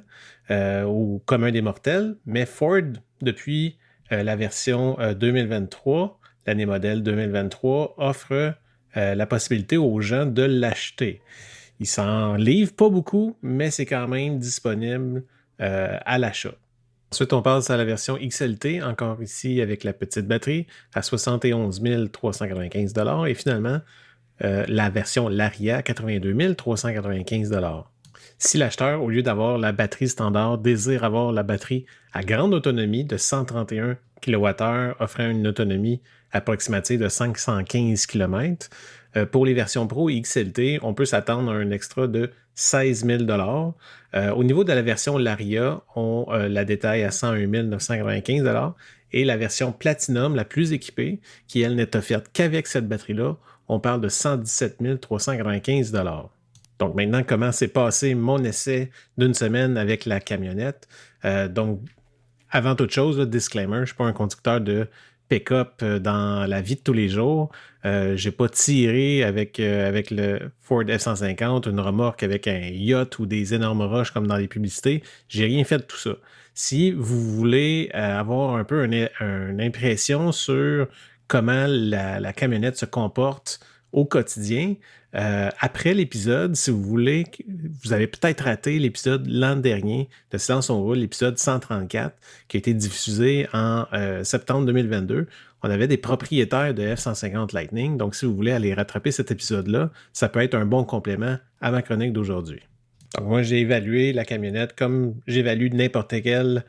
au commun des mortels. Mais Ford, depuis la version 2023, l'année modèle 2023, offre la possibilité aux gens de l'acheter. Ils s'en livrent pas beaucoup, mais c'est quand même disponible à l'achat. Ensuite, on passe à la version XLT, encore ici avec la petite batterie, à 71 395 $. Et finalement, la version Laria, 82 395 $. Si l'acheteur, au lieu d'avoir la batterie standard, désire avoir la batterie à grande autonomie de 131 kWh, offrant une autonomie approximative de 515 km, pour les versions Pro et XLT, on peut s'attendre à un extra de 16 000 $. Au niveau de la version Laria, on la détaille à 101 995 $. Et la version Platinum, la plus équipée, qui elle n'est offerte qu'avec cette batterie-là, on parle de 117 395 $. Donc maintenant, comment s'est passé mon essai d'une semaine avec la camionnette? Donc, avant toute chose, là, disclaimer, je ne suis pas un conducteur de pick-up dans la vie de tous les jours. Je n'ai pas tiré avec le Ford F-150, une remorque avec un yacht ou des énormes roches comme dans les publicités. J'ai rien fait de tout ça. Si vous voulez avoir un peu une impression sur comment la camionnette se comporte au quotidien, après l'épisode, si vous voulez, vous avez peut-être raté l'épisode l'an dernier de Silence on roule, l'épisode 134, qui a été diffusé en septembre 2022. On avait des propriétaires de F-150 Lightning, donc si vous voulez aller rattraper cet épisode-là, ça peut être un bon complément à ma chronique d'aujourd'hui. Donc moi, j'ai évalué la camionnette comme j'évalue n'importe quelle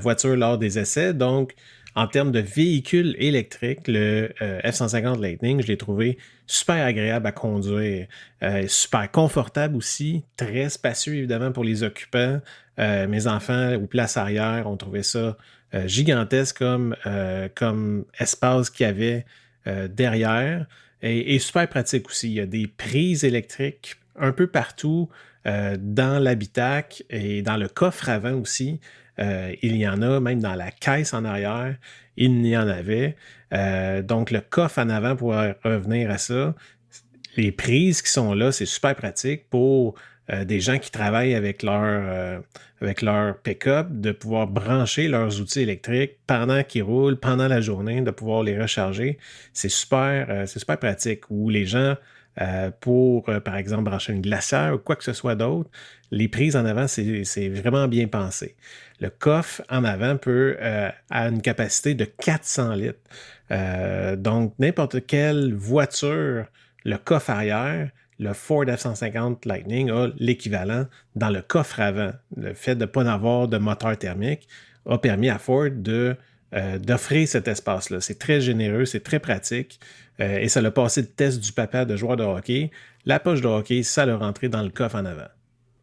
voiture lors des essais, donc en termes de véhicule électrique, le F-150 Lightning, je l'ai trouvé super agréable à conduire, super confortable aussi, très spacieux évidemment pour les occupants. Mes enfants aux places arrière ont trouvé ça gigantesque comme espace qu'il y avait derrière et super pratique aussi. Il y a des prises électriques un peu partout dans l'habitacle et dans le coffre avant aussi. Il y en a même dans la caisse en arrière, il y en avait. Donc le coffre en avant, pour revenir à ça, les prises qui sont là, c'est super pratique pour des gens qui travaillent avec leur pick-up, de pouvoir brancher leurs outils électriques pendant qu'ils roulent, pendant la journée, de pouvoir les recharger. C'est super pratique. Ou les gens, pour, par exemple, brancher une glacière ou quoi que ce soit d'autre, les prises en avant, c'est vraiment bien pensé. Le coffre en avant a une capacité de 400 litres. Donc, n'importe quelle voiture, le coffre arrière, le Ford F-150 Lightning a l'équivalent dans le coffre avant. Le fait de ne pas avoir de moteur thermique a permis à Ford d'offrir cet espace-là. C'est très généreux, c'est très pratique et ça l'a passé le test du papa de joueur de hockey. La poche de hockey, ça l'a rentré dans le coffre en avant.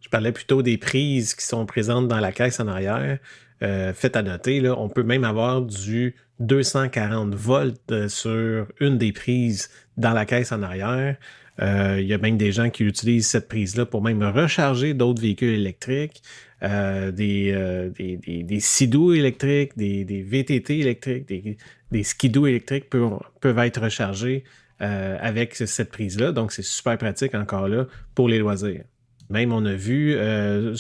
Je parlais plutôt des prises qui sont présentes dans la caisse en arrière. Faites à noter, là, on peut même avoir du 240 volts sur une des prises dans la caisse en arrière. Il y a même des gens qui utilisent cette prise-là pour même recharger d'autres véhicules électriques, des Sea-Doo électriques, des VTT électriques, des Ski-Doo électriques peuvent être rechargés avec cette prise-là. Donc, c'est super pratique encore là pour les loisirs. Même, on a vu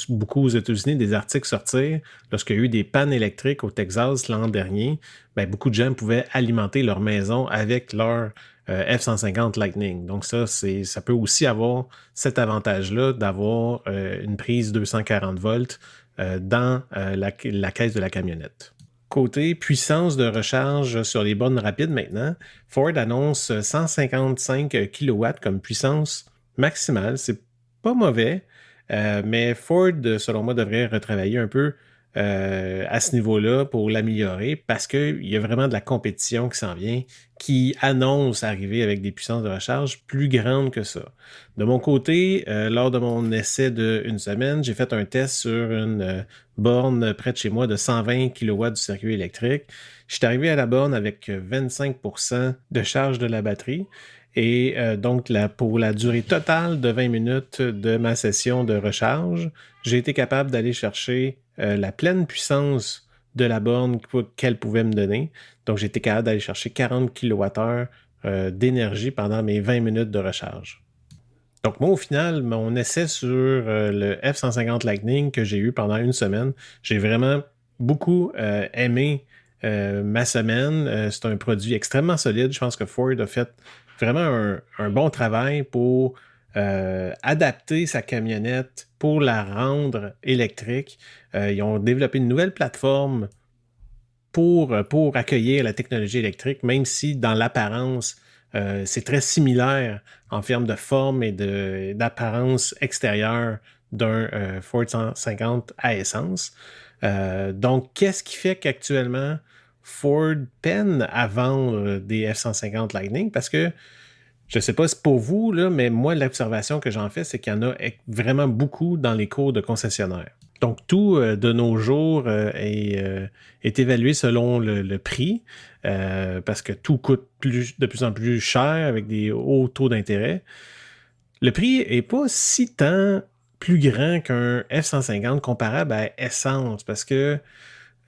beaucoup aux États-Unis des articles sortir lorsqu'il y a eu des pannes électriques au Texas l'an dernier. Bien, beaucoup de gens pouvaient alimenter leur maison avec leur F-150 Lightning. Donc ça peut aussi avoir cet avantage-là d'avoir une prise 240 volts dans la caisse de la camionnette. Côté puissance de recharge sur les bornes rapides maintenant, Ford annonce 155 kW comme puissance maximale. C'est pas mauvais, mais Ford, selon moi, devrait retravailler un peu à ce niveau-là pour l'améliorer parce qu'il y a vraiment de la compétition qui s'en vient, qui annonce arriver avec des puissances de recharge plus grandes que ça. De mon côté, lors de mon essai d'une semaine, j'ai fait un test sur une borne près de chez moi de 120 kW du circuit électrique. Je suis arrivé à la borne avec 25% de charge de la batterie. Et donc, pour la durée totale de 20 minutes de ma session de recharge, j'ai été capable d'aller chercher la pleine puissance de la borne qu'elle pouvait me donner. Donc, j'ai été capable d'aller chercher 40 kWh d'énergie pendant mes 20 minutes de recharge. Donc, moi, au final, mon essai sur le F-150 Lightning que j'ai eu pendant une semaine, j'ai vraiment beaucoup aimé ma semaine. C'est un produit extrêmement solide. Je pense que Ford a fait vraiment un bon travail pour adapter sa camionnette pour la rendre électrique. Ils ont développé une nouvelle plateforme pour accueillir la technologie électrique, même si dans l'apparence, c'est très similaire en termes de forme et d'apparence extérieure d'un Ford 150 à essence. Donc, qu'est-ce qui fait qu'actuellement, Ford peine à vendre des F-150 Lightning? Parce que, je ne sais pas si c'est pour vous, là, mais moi, l'observation que j'en fais, c'est qu'il y en a vraiment beaucoup dans les cours de concessionnaires. Donc, tout de nos jours est évalué selon le prix, parce que tout coûte de plus en plus cher avec des hauts taux d'intérêt. Le prix n'est pas si tant plus grand qu'un F-150 comparable à essence, parce que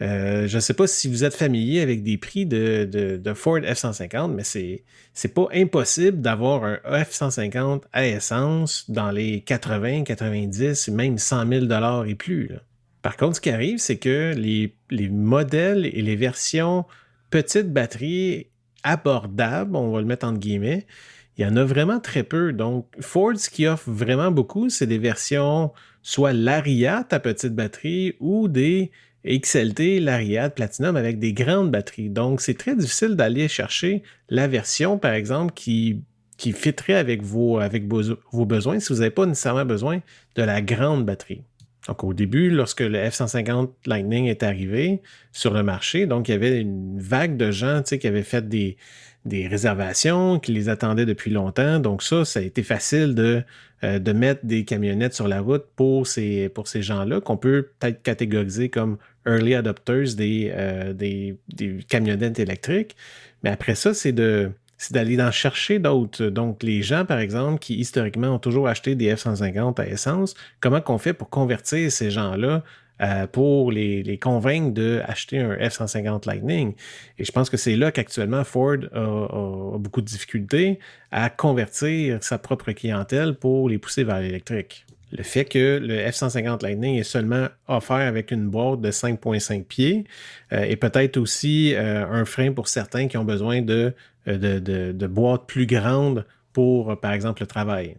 je ne sais pas si vous êtes familier avec des prix de Ford F-150, mais c'est pas impossible d'avoir un F-150 à essence dans les 80, 90, même 100 000 $ et plus. Là. Par contre, ce qui arrive, c'est que les modèles et les versions petites batteries abordables, on va le mettre entre guillemets, il y en a vraiment très peu. Donc, Ford, ce qui offre vraiment beaucoup, c'est des versions soit Lariat à petite batterie ou des XLT, Lariat, Platinum avec des grandes batteries. Donc, c'est très difficile d'aller chercher la version, par exemple, qui fitterait avec vos besoins si vous n'avez pas nécessairement besoin de la grande batterie. Donc, au début, lorsque le F-150 Lightning est arrivé sur le marché, donc il y avait une vague de gens qui avaient fait des réservations, qui les attendaient depuis longtemps. Donc ça a été facile de mettre des camionnettes sur la route pour ces gens-là, qu'on peut peut-être catégoriser comme early adopters des camionnettes électriques. Mais après ça, c'est d'aller en chercher d'autres. Donc, les gens, par exemple, qui historiquement ont toujours acheté des F-150 à essence, comment qu'on fait pour convertir ces gens-là pour les convaincre d'acheter un F-150 Lightning? Et je pense que c'est là qu'actuellement Ford a beaucoup de difficultés à convertir sa propre clientèle pour les pousser vers l'électrique. Le fait que le F-150 Lightning est seulement offert avec une boîte de 5,5 pieds et peut-être aussi un frein pour certains qui ont besoin de boîtes plus grandes pour, par exemple, le travail.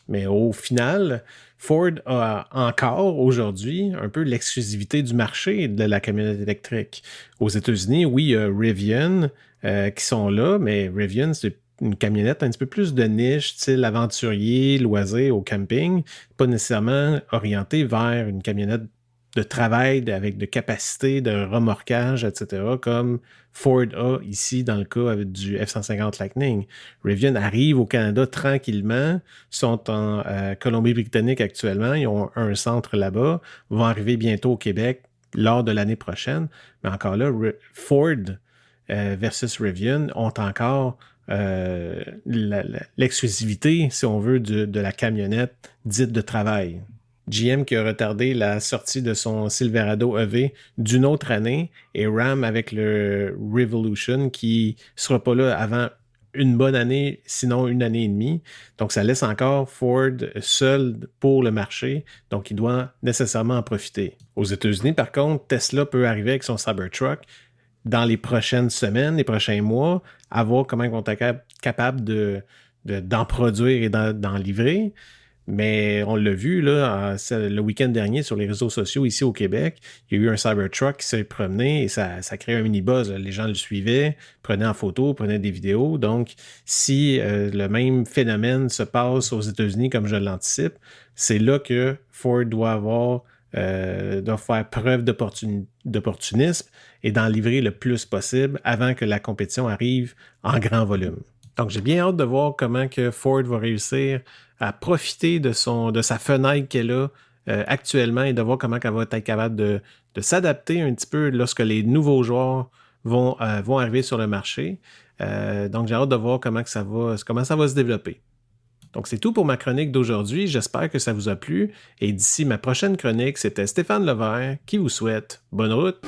Mais au final, Ford a encore aujourd'hui un peu l'exclusivité du marché de la camionnette électrique. Aux États-Unis, oui, il y a Rivian qui sont là, mais Rivian, c'est une camionnette un petit peu plus de niche, style aventurier, loisir, au camping, pas nécessairement orientée vers une camionnette de travail avec de capacité de remorquage, etc., comme Ford a ici dans le cas avec du F-150 Lightning. Rivian arrive au Canada tranquillement, sont en Colombie-Britannique actuellement, ils ont un centre là-bas, vont arriver bientôt au Québec lors de l'année prochaine. Mais encore là, Ford versus Rivian ont encore l'exclusivité, si on veut, de la camionnette dite de travail. GM qui a retardé la sortie de son Silverado EV d'une autre année et Ram avec le Revolution qui ne sera pas là avant une bonne année, sinon une année et demie. Donc, ça laisse encore Ford seul pour le marché. Donc, il doit nécessairement en profiter. Aux États-Unis, par contre, Tesla peut arriver avec son Cybertruck dans les prochaines semaines, les prochains mois, à voir comment ils vont être capables d'en produire et d'en livrer. Mais on l'a vu là, le week-end dernier sur les réseaux sociaux ici au Québec, il y a eu un Cybertruck qui s'est promené et ça crée un mini-buzz. Les gens le suivaient, prenaient en photo, prenaient des vidéos. Donc, si le même phénomène se passe aux États-Unis comme je l'anticipe, c'est là que Ford doit avoir doivent faire preuve d'opportunisme et d'en livrer le plus possible avant que la compétition arrive en grand volume. Donc, j'ai bien hâte de voir comment que Ford va réussir à profiter de sa fenêtre qu'elle a actuellement et de voir comment elle va être capable de s'adapter un petit peu lorsque les nouveaux joueurs vont arriver sur le marché. Donc, j'ai hâte de voir comment ça va se développer. Donc, c'est tout pour ma chronique d'aujourd'hui. J'espère que ça vous a plu. Et d'ici ma prochaine chronique, c'était Stéphane Levert qui vous souhaite bonne route.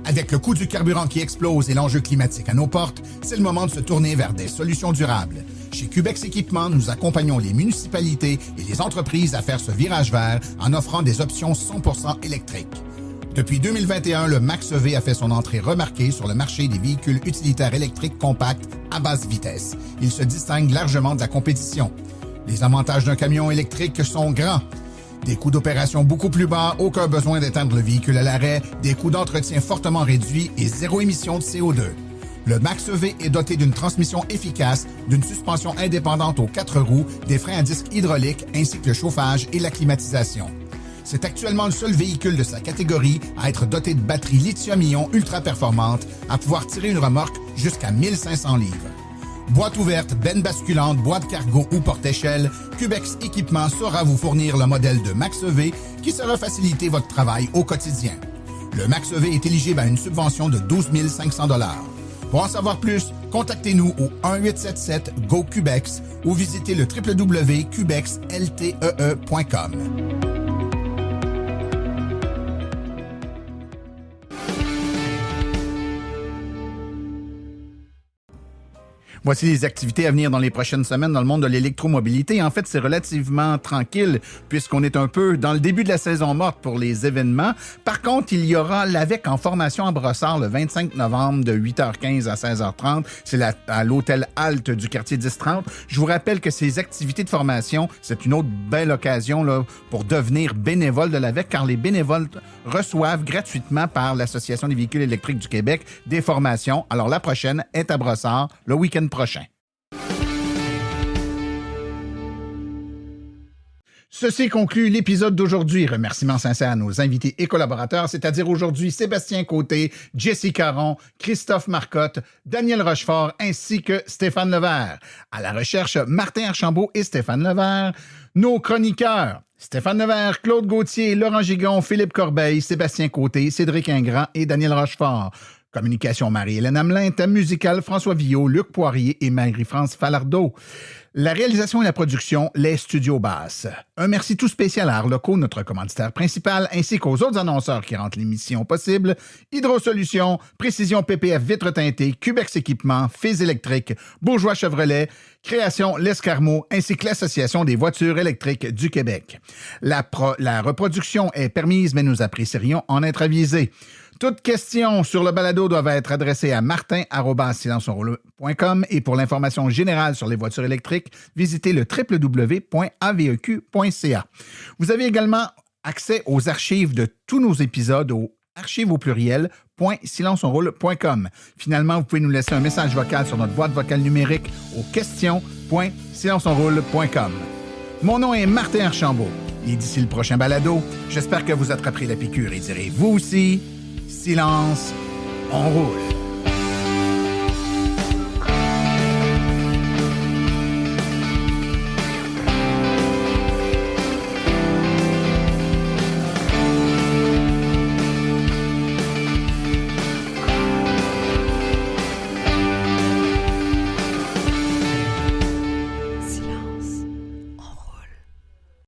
Avec le coût du carburant qui explose et l'enjeu climatique à nos portes, c'est le moment de se tourner vers des solutions durables. Chez Cubex Équipement, nous accompagnons les municipalités et les entreprises à faire ce virage vert en offrant des options 100% électriques. Depuis 2021, le Max-EV a fait son entrée remarquée sur le marché des véhicules utilitaires électriques compacts à basse vitesse. Il se distingue largement de la compétition. Les avantages d'un camion électrique sont grands. Des coûts d'opération beaucoup plus bas, aucun besoin d'éteindre le véhicule à l'arrêt, des coûts d'entretien fortement réduits et zéro émission de CO2. Le Max-EV est doté d'une transmission efficace, d'une suspension indépendante aux 4 roues, des freins à disque hydrauliques ainsi que le chauffage et la climatisation. C'est actuellement le seul véhicule de sa catégorie à être doté de batteries lithium-ion ultra performantes, à pouvoir tirer une remorque jusqu'à 1500 livres. Boîte ouverte, benne basculante, boîte cargo ou porte-échelle, Cubex Équipement saura vous fournir le modèle de Max-EV qui saura faciliter votre travail au quotidien. Le Max-EV est éligible à une subvention de 12 500 $. Pour en savoir plus, contactez-nous au 1-877-GO-CUBEX ou visitez le www.cubexltee.com. Voici les activités à venir dans les prochaines semaines dans le monde de l'électromobilité. En fait, c'est relativement tranquille puisqu'on est un peu dans le début de la saison morte pour les événements. Par contre, il y aura l'AVEC en formation à Brossard le 25 novembre de 8h15 à 16h30. C'est à l'hôtel Halte du quartier 1030. Je vous rappelle que ces activités de formation, c'est une autre belle occasion là, pour devenir bénévole de l'AVEC car les bénévoles reçoivent gratuitement par l'Association des véhicules électriques du Québec des formations. Alors, la prochaine est à Brossard le week-end prochain. Ceci conclut l'épisode d'aujourd'hui. Remerciements sincères à nos invités et collaborateurs, c'est-à-dire aujourd'hui Sébastien Côté, Jessie Caron, Christophe Marcotte, Daniel Rochefort ainsi que Stéphane Levert. À la recherche, Martin Archambault et Stéphane Levert. Nos chroniqueurs, Stéphane Levert, Claude Gauthier, Laurent Gigon, Philippe Corbeil, Sébastien Côté, Cédric Ingrand et Daniel Rochefort. Communication Marie-Hélène Hamelin, thème musical François Villot, Luc Poirier et Marie-France Falardeau. La réalisation et la production, les Studios Basses. Un merci tout spécial à Arleco, notre commanditaire principal, ainsi qu'aux autres annonceurs qui rendent l'émission possible. Hydro-Solutions, Précision PPF Vitres teintées, Cubex Équipement, Fils électrique, Bourgeois Chevrolet, Création L'Escarmot, ainsi que l'Association des voitures électriques du Québec. La reproduction est permise, mais nous apprécierions en être avisés. Toutes questions sur le balado doivent être adressées à martin@silenceonroule.com et pour l'information générale sur les voitures électriques, visitez le www.aveq.ca. Vous avez également accès aux archives de tous nos épisodes au archives@silenceonroule.com. Finalement, vous pouvez nous laisser un message vocal sur notre boîte vocale numérique au questions.silenceonroule.com. Mon nom est Martin Archambault et d'ici le prochain balado, j'espère que vous attraperez la piqûre et direz vous aussi, silence, on roule.